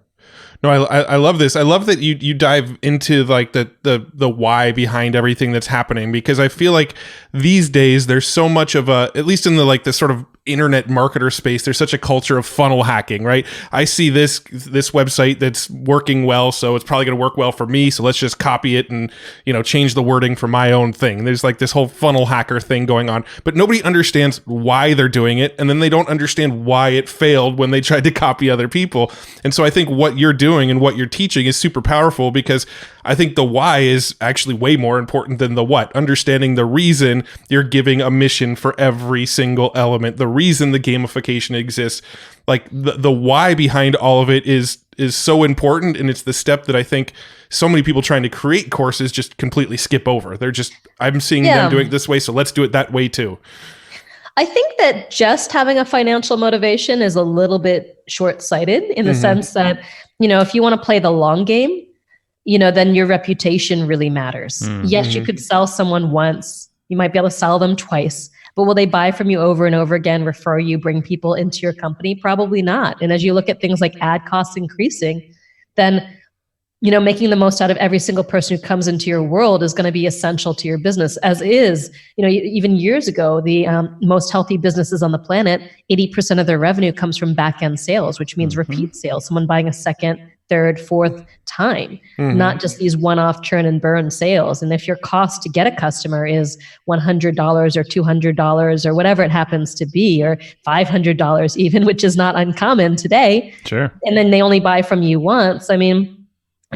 No, I love this. I love that you dive into like the why behind everything that's happening, because I feel like these days there's so much of at least in the sort of internet marketer space, there's such a culture of funnel hacking, right? I see this website that's working well, so it's probably going to work well for me. So let's just copy it and, change the wording for my own thing. There's like this whole funnel hacker thing going on, but nobody understands why they're doing it. And then they don't understand why it failed when they tried to copy other people. And so I think what you're doing and what you're teaching is super powerful, because I think the why is actually way more important than the what. Understanding the reason you're giving a mission for every single element, the reason the gamification exists, like the why behind all of it is so important. And it's the step that I think so many people trying to create courses just completely skip over. They're just, I'm seeing them doing it this way, so let's do it that way too. I think that just having a financial motivation is a little bit short-sighted in the sense that, if you want to play the long game, then your reputation really matters. Yes, you could sell someone once. You might be able to sell them twice, but will they buy from you over and over again, refer you, bring people into your company? Probably not. And as you look at things like ad costs increasing, then, making the most out of every single person who comes into your world is going to be essential to your business, as is, even years ago, the most healthy businesses on the planet, 80% of their revenue comes from back-end sales, which means repeat sales, someone buying a second, third, fourth time, not just these one-off churn and burn sales. And if your cost to get a customer is $100 or $200 or whatever it happens to be, or $500 even, which is not uncommon today, sure, and then they only buy from you once, I mean,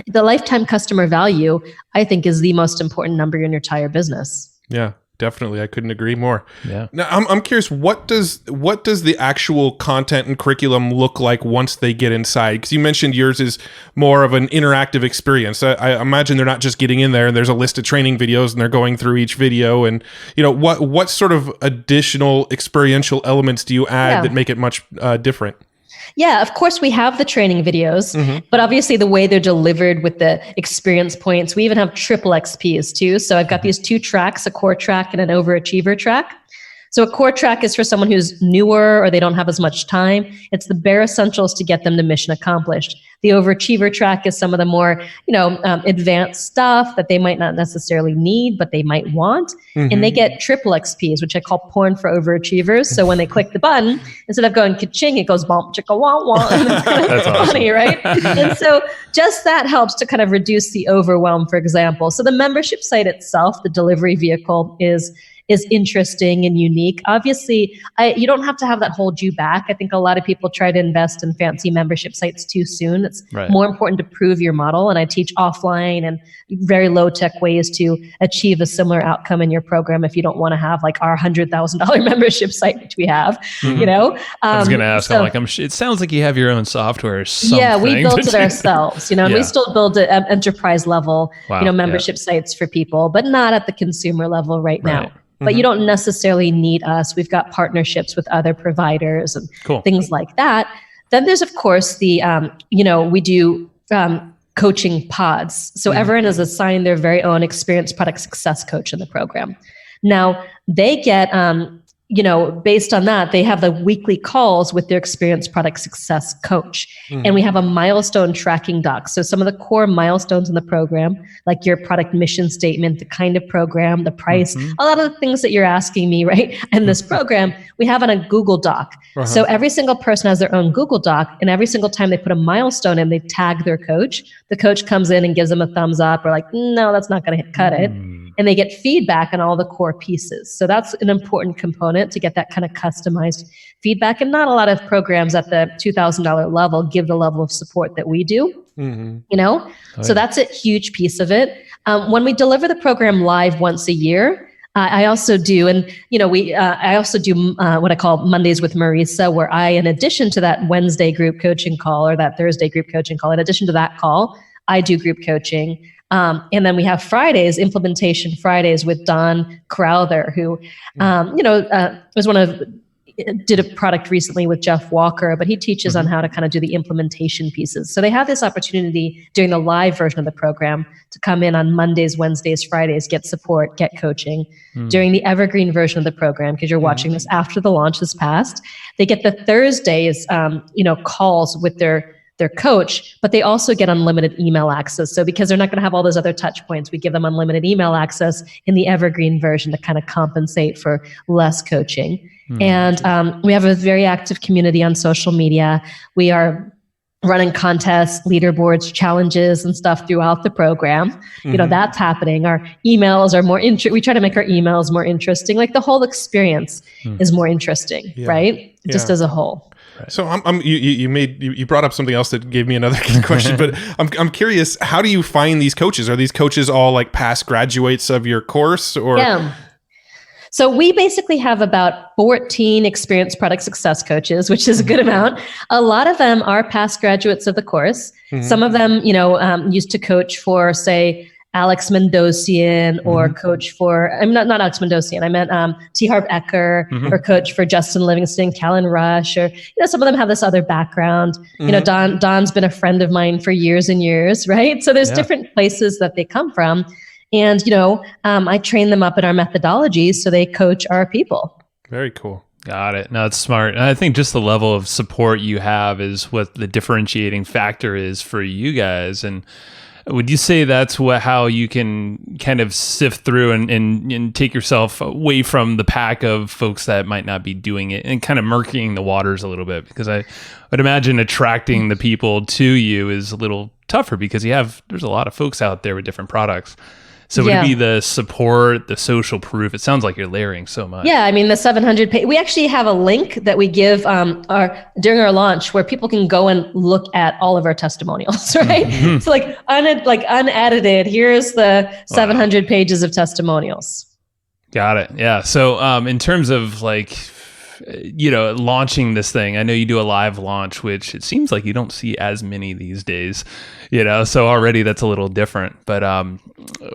the lifetime customer value, I think, is the most important number in your entire business. Yeah. Definitely. I couldn't agree more. Yeah. Now, I'm curious, what does the actual content and curriculum look like once they get inside? Because you mentioned yours is more of an interactive experience. I imagine they're not just getting in there and there's a list of training videos and they're going through each video. And, what sort of additional experiential elements do you add that make it much different? Yeah, of course, we have the training videos, but obviously the way they're delivered with the experience points, we even have triple XPs too. So I've got these 2 tracks, a core track and an overachiever track. So a core track is for someone who's newer or they don't have as much time. It's the bare essentials to get them to mission accomplished. The overachiever track is some of the more, advanced stuff that they might not necessarily need, but they might want. And they get triple XPs, which I call porn for overachievers. So when they click the button, instead of going ka-ching, it goes bump, chicka, wah, wah. And it's kind of funny, right? And so just that helps to kind of reduce the overwhelm, for example. So the membership site itself, the delivery vehicle, is interesting and unique. Obviously, you don't have to have that hold you back. I think a lot of people try to invest in fancy membership sites too soon. It's more important to prove your model. And I teach offline and very low tech ways to achieve a similar outcome in your program if you don't want to have like our $100,000 membership site, which we have, I was going to ask, it sounds like you have your own software or something. Yeah, we built it ourselves, and we still build it at enterprise level, membership sites for people, but not at the consumer level right now. But you don't necessarily need us. We've got partnerships with other providers and things like that. Then there's, of course, the, we do coaching pods. So everyone is assigned their very own experienced product success coach in the program. Now they get, based on that, they have the weekly calls with their experienced product success coach. And we have a milestone tracking doc. So some of the core milestones in the program, like your product mission statement, the kind of program, the price, a lot of the things that you're asking me, right? In this program, we have on a Google Doc. So every single person has their own Google Doc, and every single time they put a milestone in, they tag their coach. The coach comes in and gives them a thumbs up or like, no, that's not going to cut it. And they get feedback on all the core pieces. So that's an important component to get that kind of customized feedback. And not a lot of programs at the $2,000 level give the level of support that we do, So that's a huge piece of it. When we deliver the program live once a year, I also do, I also do what I call Mondays with Marisa, where I, in addition to that Wednesday group coaching call or that Thursday group coaching call, in addition to that call, I do group coaching. And then we have Fridays, Implementation Fridays with Don Crowther, who, did a product recently with Jeff Walker, but he teaches on how to kind of do the implementation pieces. So they have this opportunity during the live version of the program to come in on Mondays, Wednesdays, Fridays, get support, get coaching. During the Evergreen version of the program, because you're watching this after the launch has passed, they get the Thursdays, calls with their coach, but they also get unlimited email access. So because they're not going to have all those other touch points, we give them unlimited email access in the Evergreen version to kind of compensate for less coaching. And we have a very active community on social media. We are running contests, leaderboards, challenges, and stuff throughout the program. That's happening. Our emails are more we try to make our emails more interesting. Like the whole experience is more interesting, right? Just as a whole. Right. So you brought up something else that gave me another question, but I'm curious, how do you find these coaches? Are these coaches all like past graduates of your course or? Yeah. So we basically have about 14 experienced product success coaches, which is a good amount. A lot of them are past graduates of the course. Some of them, used to coach for, say, Alex Mendosian or coach for, I'm not Alex Mendosian, I meant T. Harv Eker or coach for Justin Livingston, Callan Rush, or, some of them have this other background. Don's been a friend of mine for years and years, right? So there's different places that they come from. And, I train them up in our methodologies so they coach our people. Very cool. Got it. No, it's smart. And I think just the level of support you have is what the differentiating factor is for you guys. And would you say that's how you can kind of sift through and take yourself away from the pack of folks that might not be doing it and kind of murkying the waters a little bit? Because I would imagine attracting the people to you is a little tougher because there's a lot of folks out there with different products. So would it be the support, the social proof? It sounds like you're layering so much. Yeah, I mean, the 700 page, we actually have a link that we give during our launch where people can go and look at all of our testimonials, right? So like unedited, here's the 700 pages of testimonials. Got it. Yeah. So in terms of launching this thing, I know you do a live launch, which it seems like you don't see as many these days, so already that's a little different. But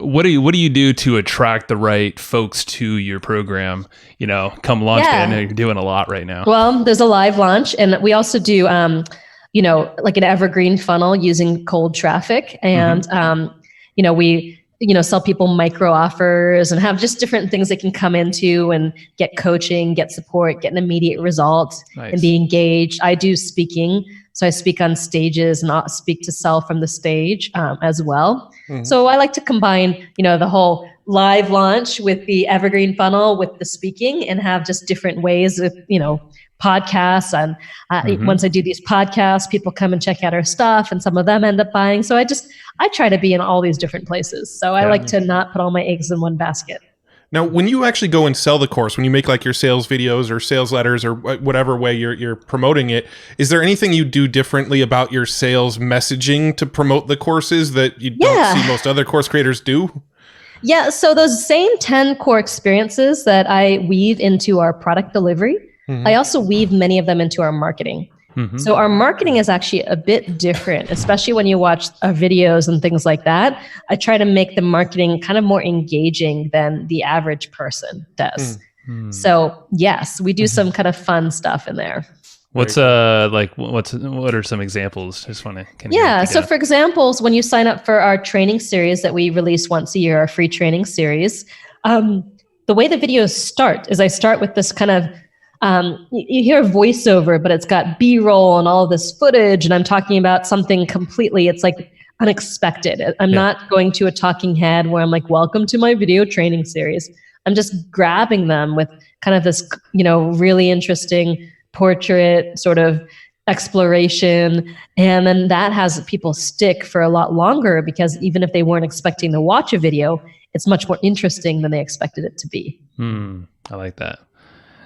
what do you do to attract the right folks to your program, come launch day? I know you're doing a lot right now. Well, there's a live launch, and we also do, like an evergreen funnel using cold traffic. And, we sell people micro offers and have just different things they can come into and get coaching, get support, get an immediate result, and be engaged. I do speaking. So I speak on stages and I'll speak to sell from the stage as well. So I like to combine, the whole live launch with the evergreen funnel with the speaking and have just different ways of, podcasts. And once I do these podcasts, people come and check out our stuff and some of them end up buying. So I try to be in all these different places. So I like to not put all my eggs in one basket. Now, when you actually go and sell the course, when you make like your sales videos or sales letters or whatever way you're promoting it, is there anything you do differently about your sales messaging to promote the courses that you don't see most other course creators do? Yeah. So those same 10 core experiences that I weave into our product delivery, I also weave many of them into our marketing. So our marketing is actually a bit different, especially when you watch our videos and things like that. I try to make the marketing kind of more engaging than the average person does. So yes, we do some kind of fun stuff in there. What are some examples? Just want to so for examples, when you sign up for our training series that we release once a year, our free training series, the way the videos start is I start with this kind of, you hear a voiceover, but it's got B-roll and all of this footage, and I'm talking about something completely, it's like unexpected. I'm not going to a talking head where I'm like, welcome to my video training series. I'm just grabbing them with kind of this, really interesting portrait sort of exploration. And then that has people stick for a lot longer, because even if they weren't expecting to watch a video, it's much more interesting than they expected it to be. I like that.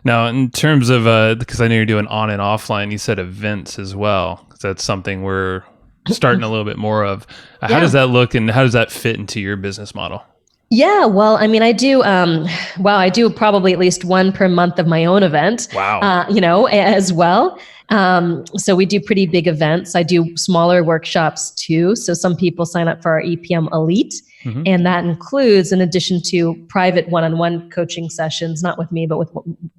Now, in terms of, because I know you're doing on and offline, you said events as well, because that's something we're starting a little bit more of. How does that look, and how does that fit into your business model? Yeah, well, I mean, I do, I do probably at least one per month of my own event. Wow. As well. So we do pretty big events. I do smaller workshops too. So some people sign up for our EPM Elite, and that includes, in addition to private one-on-one coaching sessions, not with me, but with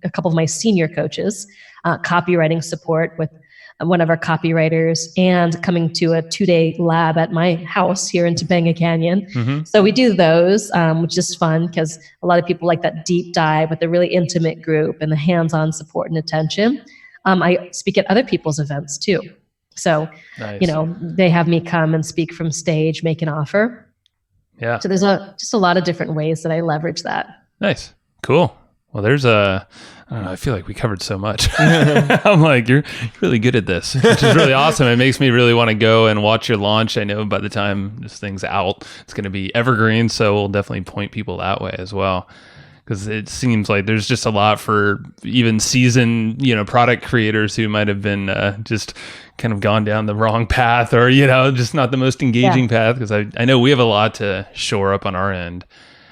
a couple of my senior coaches, copywriting support with one of our copywriters, and coming to a 2-day lab at my house here in Topanga Canyon. So we do those, which is fun because a lot of people like that deep dive with a really intimate group and the hands-on support and attention. I speak at other people's events too. So, nice. They have me come and speak from stage, make an offer. Yeah. So there's just a lot of different ways that I leverage that. Nice. Cool. Well, there's I don't know, I feel like we covered so much. I'm like, you're really good at this, which is really awesome. It makes me really want to go and watch your launch. I know by the time this thing's out, it's going to be evergreen. So we'll definitely point people that way as well. Because it seems like there's just a lot for even seasoned, product creators who might have been just kind of gone down the wrong path, or, just not the most engaging path. Because I know we have a lot to shore up on our end.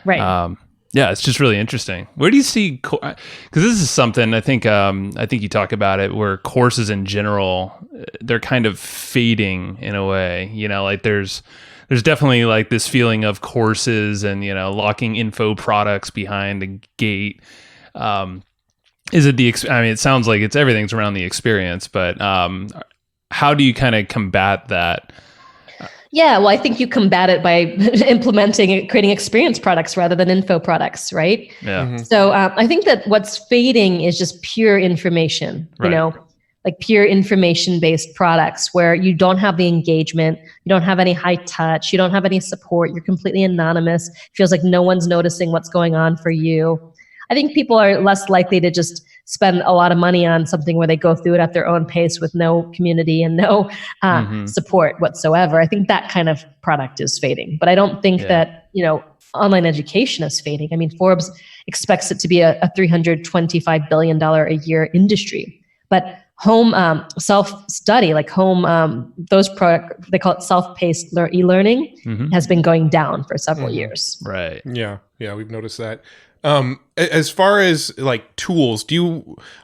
Right. It's just really interesting. Where do you see, because this is something I think you talk about it, where courses in general, they're kind of fading in a way, like there's definitely like this feeling of courses and, locking info products behind a gate. Is it it sounds like everything's around the experience, but how do you kind of combat that? Yeah, well, I think you combat it by creating experience products rather than info products, right? Yeah. So I think that what's fading is just pure information, Right. Like pure information-based products where you don't have the engagement, you don't have any high touch, you don't have any support, you're completely anonymous. It feels like no one's noticing what's going on for you. I think people are less likely to just spend a lot of money on something where they go through it at their own pace with no community and no support whatsoever. I think that kind of product is fading. But I don't think that, online education is fading. I mean, Forbes expects it to be a $325 billion a year industry. But home self-study, like home, those product, they call it self-paced e-learning, has been going down for several years. Right. Yeah, we've noticed that. As far as like tools,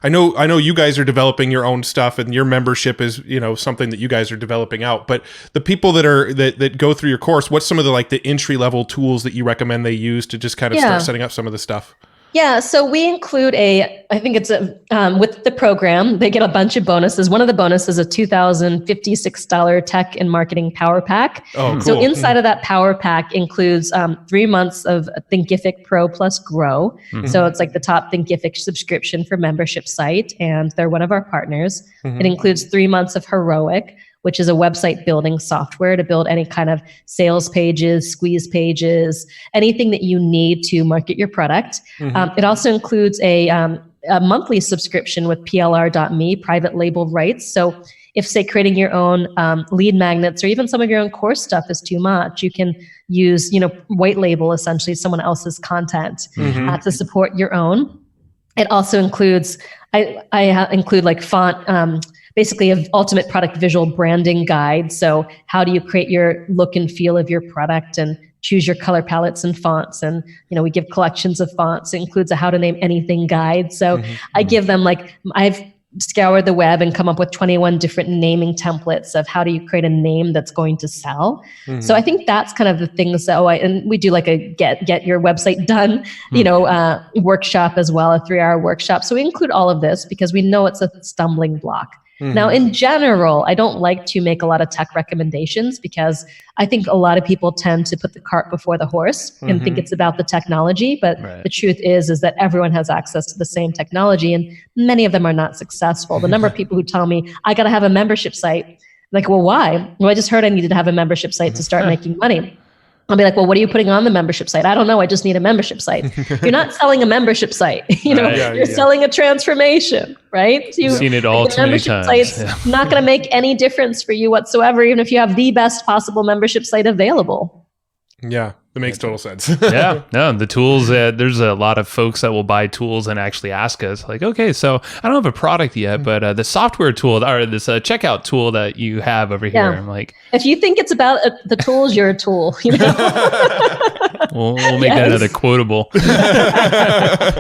I know you guys are developing your own stuff, and your membership is, something that you guys are developing out, but the people that go through your course, what's some of the entry level tools that you recommend they use to just kind of start setting up some of the stuff? Yeah, so we include I think it's with the program, they get a bunch of bonuses. One of the bonuses is a $2,056 tech and marketing power pack. Oh, cool. So inside of that power pack includes 3 months of Thinkific Pro plus Grow. So it's like the top Thinkific subscription for membership site, and they're one of our partners. It includes 3 months of Heroic, which is a website building software to build any kind of sales pages, squeeze pages, anything that you need to market your product. It also includes a monthly subscription with PLR.me, private label rights. So if, say, creating your own lead magnets or even some of your own course stuff is too much, you can use, white label essentially someone else's content to support your own. It also includes, I include like font, basically an ultimate product visual branding guide. So how do you create your look and feel of your product and choose your color palettes and fonts? And, we give collections of fonts. It includes a how to name anything guide. So I give them I've scoured the web and come up with 21 different naming templates of how do you create a name that's going to sell. So I think that's kind of the things that, and we do like a get your website done, workshop as well, a 3-hour workshop. So we include all of this because we know it's a stumbling block. Now, in general, I don't like to make a lot of tech recommendations because I think a lot of people tend to put the cart before the horse and think it's about the technology. But the truth is that everyone has access to the same technology, and many of them are not successful. The number of people who tell me, I got to have a membership site. Like, well, why? Well, I just heard I needed to have a membership site to start making money. I'll be like, well, what are you putting on the membership site? I don't know. I just need a membership site. You're not selling a membership site. You're selling a transformation, right? So You've seen it all too many times. Site's not going to make any difference for you whatsoever, even if you have the best possible membership site available. Yeah, that makes total sense. Yeah, no, the tools, there's a lot of folks that will buy tools and actually ask us like, okay, so I don't have a product yet, but the software tool or this checkout tool that you have over here, I'm like, if you think it's about the tools, you're a tool. We'll make that another quotable.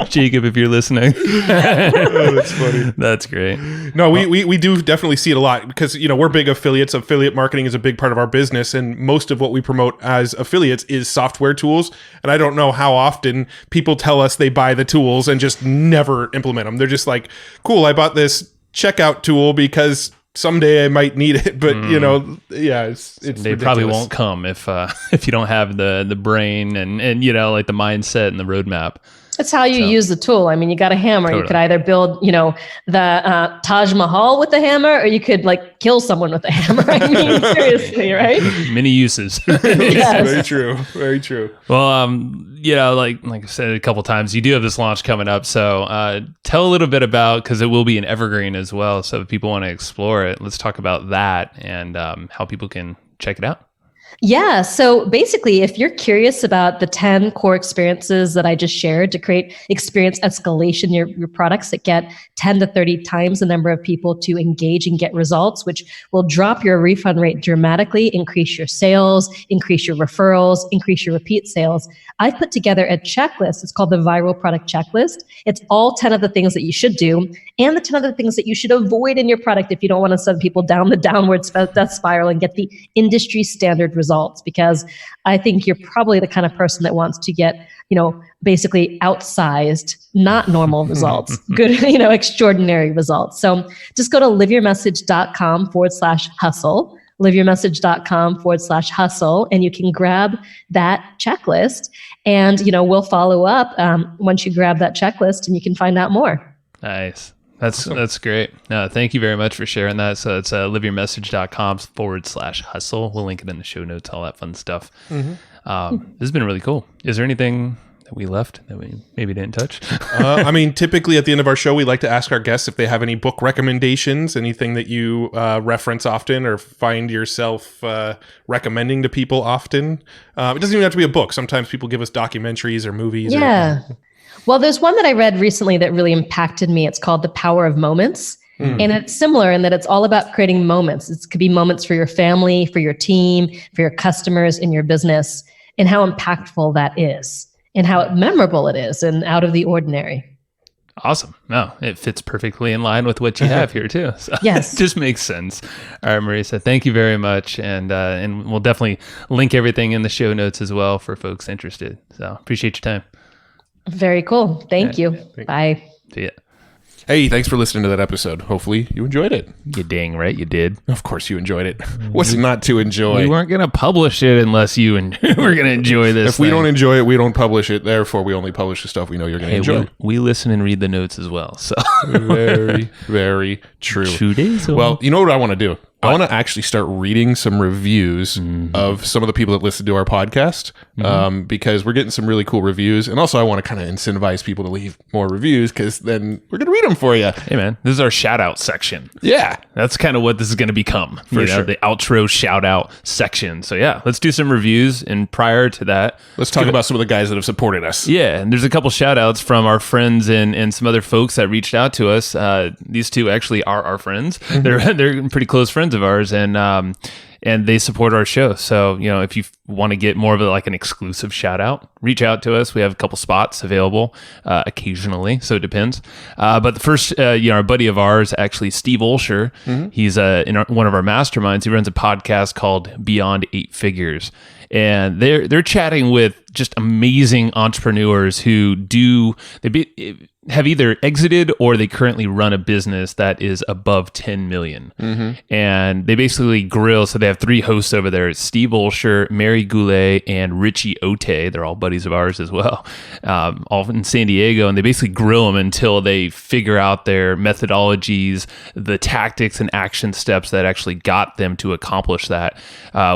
Jacob, if you're listening. That's funny. That's great. No, we do definitely see it a lot because, we're big affiliates. Affiliate marketing is a big part of our business. And most of what we promote as affiliates is software tools. And I don't know how often people tell us they buy the tools and just never implement them. They're just like, cool, I bought this checkout tool because someday I might need it, but it's they ridiculous. probably won't come if you don't have the brain and like the mindset and the roadmap. That's how you use the tool. I mean, you got a hammer. Totally. You could either build, the Taj Mahal with the hammer, or you could kill someone with a hammer. I mean, seriously, right? Many uses. Yes. Very true. Very true. Well, like I said a couple times, you do have this launch coming up. So tell a little bit about, because it will be an evergreen as well. So if people want to explore it, let's talk about that and how people can check it out. Yeah. So basically, if you're curious about the 10 core experiences that I just shared to create experience escalation, your products that get 10 to 30 times the number of people to engage and get results, which will drop your refund rate dramatically, increase your sales, increase your referrals, increase your repeat sales. I put together a checklist. It's called the Viral Product Checklist. It's all 10 of the things that you should do and the 10 of the things that you should avoid in your product if you don't want to send people down the downward death spiral and get the industry standard results, because I think you're probably the kind of person that wants to get, basically outsized, not normal results, good, extraordinary results. So just go to liveyourmessage.com/hustle, liveyourmessage.com/hustle, and you can grab that checklist and, we'll follow up once you grab that checklist and you can find out more. Nice. That's great. No, thank you very much for sharing that. So it's liveyourmessage.com/hustle. We'll link it in the show notes, all that fun stuff. This has been really cool. Is there anything that we left that we maybe didn't touch? Typically at the end of our show, we like to ask our guests if they have any book recommendations, anything that you reference often or find yourself recommending to people often. It doesn't even have to be a book. Sometimes people give us documentaries or movies. Yeah. Well, there's one that I read recently that really impacted me. It's called The Power of Moments. And it's similar in that it's all about creating moments. It could be moments for your family, for your team, for your customers, in your business, and how impactful that is and how memorable it is and out of the ordinary. Awesome. No, it fits perfectly in line with what you have here too. So yes. It just makes sense. All right, Marisa, thank you very much. And we'll definitely link everything in the show notes as well for folks interested. So appreciate your time. Very cool. Thank you. Bye. See ya. Hey, thanks for listening to that episode. Hopefully you enjoyed it. You dang right you did. Of course you enjoyed it. What's not to enjoy? We weren't going to publish it unless you were going to enjoy this. If we don't enjoy it, we don't publish it. Therefore, we only publish the stuff we know you're going to enjoy. We listen and read the notes as well. So very, very true. 2 days. Well, you know what I want to do? I want to actually start reading some reviews of some of the people that listen to our podcast because we're getting some really cool reviews. And also I want to kind of incentivize people to leave more reviews because then we're going to read them for you. Hey, man, this is our shout out section. Yeah. That's kind of what this is going to become. For sure. The outro shout out section. So yeah, let's do some reviews. And prior to that, let's talk about some of the guys that have supported us. Yeah. And there's a couple shout outs from our friends and some other folks that reached out to us. These two actually are our friends. They're pretty close friends of ours, and they support our show. So, if you want to get more of an exclusive shout out, reach out to us. We have a couple spots available occasionally, so it depends. But the first, our buddy of ours, actually Steve Olsher, he's in one of our masterminds. He runs a podcast called Beyond 8 Figures. And they're chatting with just amazing entrepreneurs who have either exited or they currently run a business that is above 10 million. And they basically grill. So they have 3 hosts over there. It's Steve Olsher, Mary Goulet, and Richie Ote. They're all buddies of ours as well, all in San Diego. And they basically grill them until they figure out their methodologies, the tactics and action steps that actually got them to accomplish that,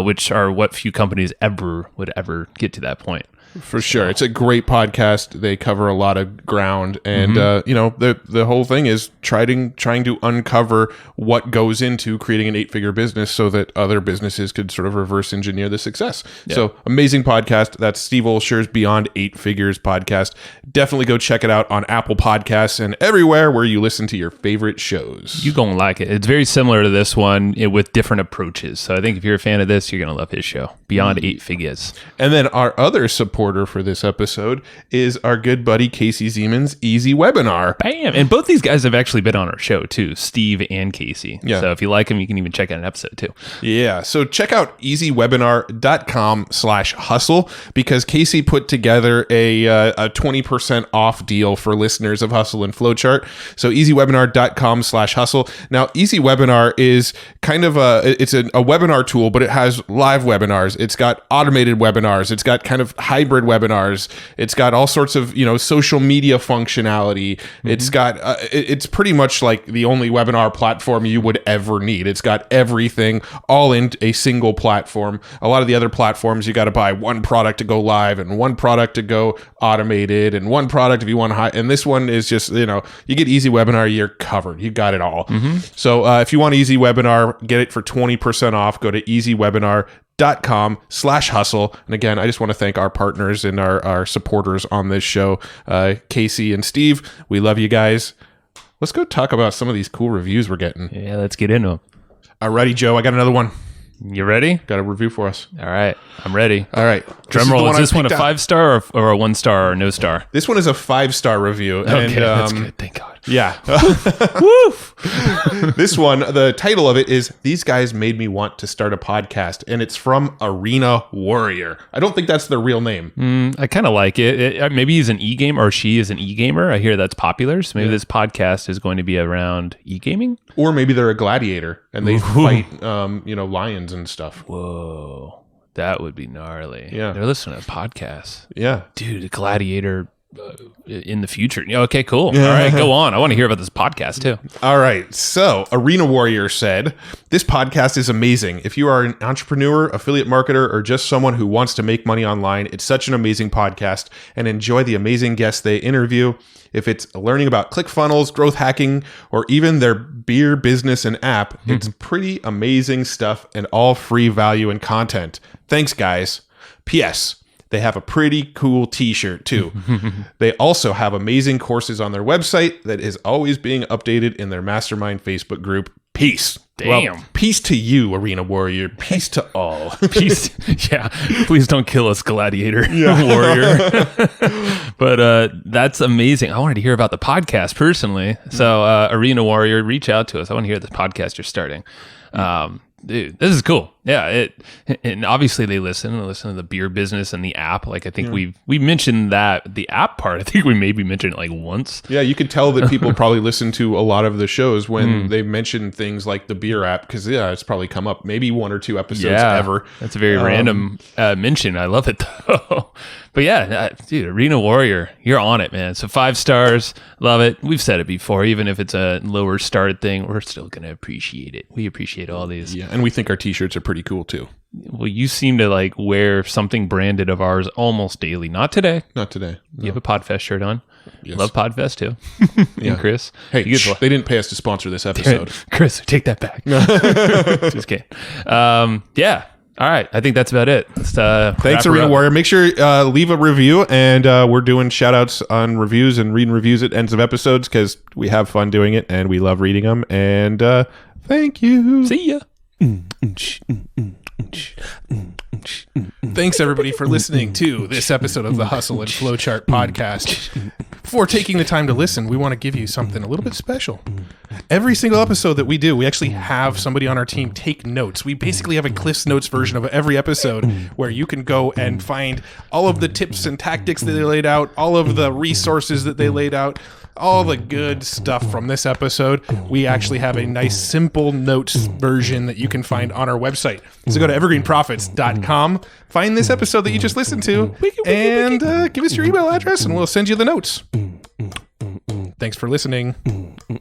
which are what few companies would ever get to that point. For sure. It's a great podcast. They cover a lot of ground. And, the whole thing is trying to uncover what goes into creating an 8-figure business so that other businesses could sort of reverse engineer the success. Yeah. So amazing podcast. That's Steve Olsher's Beyond 8 Figures podcast. Definitely go check it out on Apple Podcasts and everywhere where you listen to your favorite shows. You're going to like it. It's very similar to this one with different approaches. So I think if you're a fan of this, you're going to love his show, Beyond 8 Figures. And then our other supporter for this episode is our good buddy Casey Zeman's Easy Webinar. Bam! And both these guys have actually been on our show too, Steve and Casey. Yeah. So if you like them, you can even check out an episode too. Yeah. So check out easywebinar.com/hustle because Casey put together a 20% off deal for listeners of Hustle and Flowchart. So easywebinar.com/hustle. Now, Easy Webinar is kind of a webinar tool, but it has live webinars. It's got automated webinars. It's got kind of hybrid webinars. It's got all sorts of, social media functionality. It's got, it's pretty much like the only webinar platform you would ever need. It's got everything all in a single platform. A lot of the other platforms, you got to buy one product to go live and one product to go automated and one product if you want to, and this one is just, you get Easy Webinar, you're covered. You got it all. So if you want Easy Webinar, get it for 20% off. Go to easywebinar.com/hustle. And again, I just want to thank our partners and our supporters on this show, Casey and Steve. We love you guys. Let's go talk about some of these cool reviews we're getting. Yeah, let's get into them. Alrighty, Joe. I got another one. You ready? Got a review for us. All right. I'm ready. All right. Drum roll. Is this one a 5-star or a 1-star or no star? This one is a 5-star review. Okay, and, that's good. Thank God. Yeah. Woof. This one, the title of it is These Guys Made Me Want to Start a Podcast, and it's from Arena Warrior. I don't think that's their real name. I kind of like it. Maybe he's an e-gamer or she is an e-gamer. I hear that's popular. So maybe this podcast is going to be around e-gaming. Or maybe they're a gladiator and they fight, lions and stuff. Whoa. That would be gnarly. Yeah. They're listening to podcasts. Yeah. Dude, a gladiator in the future. Okay, cool. All right, go on. I want to hear about this podcast too. All right. So Arena Warrior said, this podcast is amazing. If you are an entrepreneur, affiliate marketer, or just someone who wants to make money online, it's such an amazing podcast and enjoy the amazing guests they interview. If it's learning about ClickFunnels, growth hacking, or even their beer business and app, it's pretty amazing stuff and all free value and content. Thanks, guys. P.S. They have a pretty cool t-shirt too. They also have amazing courses on their website that is always being updated in their mastermind Facebook group. Peace. Damn. Well, peace to you, Arena Warrior. Peace to all. Peace. Yeah. Please don't kill us, Gladiator Warrior. But that's amazing. I wanted to hear about the podcast personally. So Arena Warrior, reach out to us. I want to hear the podcast you're starting. Dude, this is cool. Yeah, and obviously they listen to the beer business and the app. Like I think we mentioned that the app part. I think we maybe mentioned it like once. Yeah, you can tell that people probably listen to a lot of the shows when they mention things like the beer app because it's probably come up maybe 1 or 2 episodes ever. That's a very random mention. I love it though. But yeah, dude, Arena Warrior, you're on it, man. So 5 stars, love it. We've said it before. Even if it's a lower starred thing, we're still gonna appreciate it. We appreciate all these. Yeah, and we think our t-shirts are pretty cool too. Well, you seem to like wear something branded of ours almost daily. Not today. Not today. No. You have a Podfest shirt on. Yes. Love Podfest too. And Chris. Hey, they didn't pay us to sponsor this episode. Chris, take that back. Just kidding. Yeah. All right. I think that's about it. Thanks, Arena Warrior. Make sure leave a review, and we're doing shout outs on reviews and reading reviews at ends of episodes because we have fun doing it and we love reading them. And thank you. See ya. Thanks, everybody, for listening to this episode of the Hustle and Flowchart podcast. Before taking the time to listen, we want to give you something a little bit special. Every single episode that we do, we actually have somebody on our team take notes. We basically have a Cliff's Notes version of every episode where you can go and find all of the tips and tactics that they laid out, all of the resources that they laid out, all the good stuff from this episode. We actually have a nice simple notes version that you can find on our website. So go to evergreenprofits.com, find this episode that you just listened to, and give us your email address and we'll send you the notes. Thanks for listening.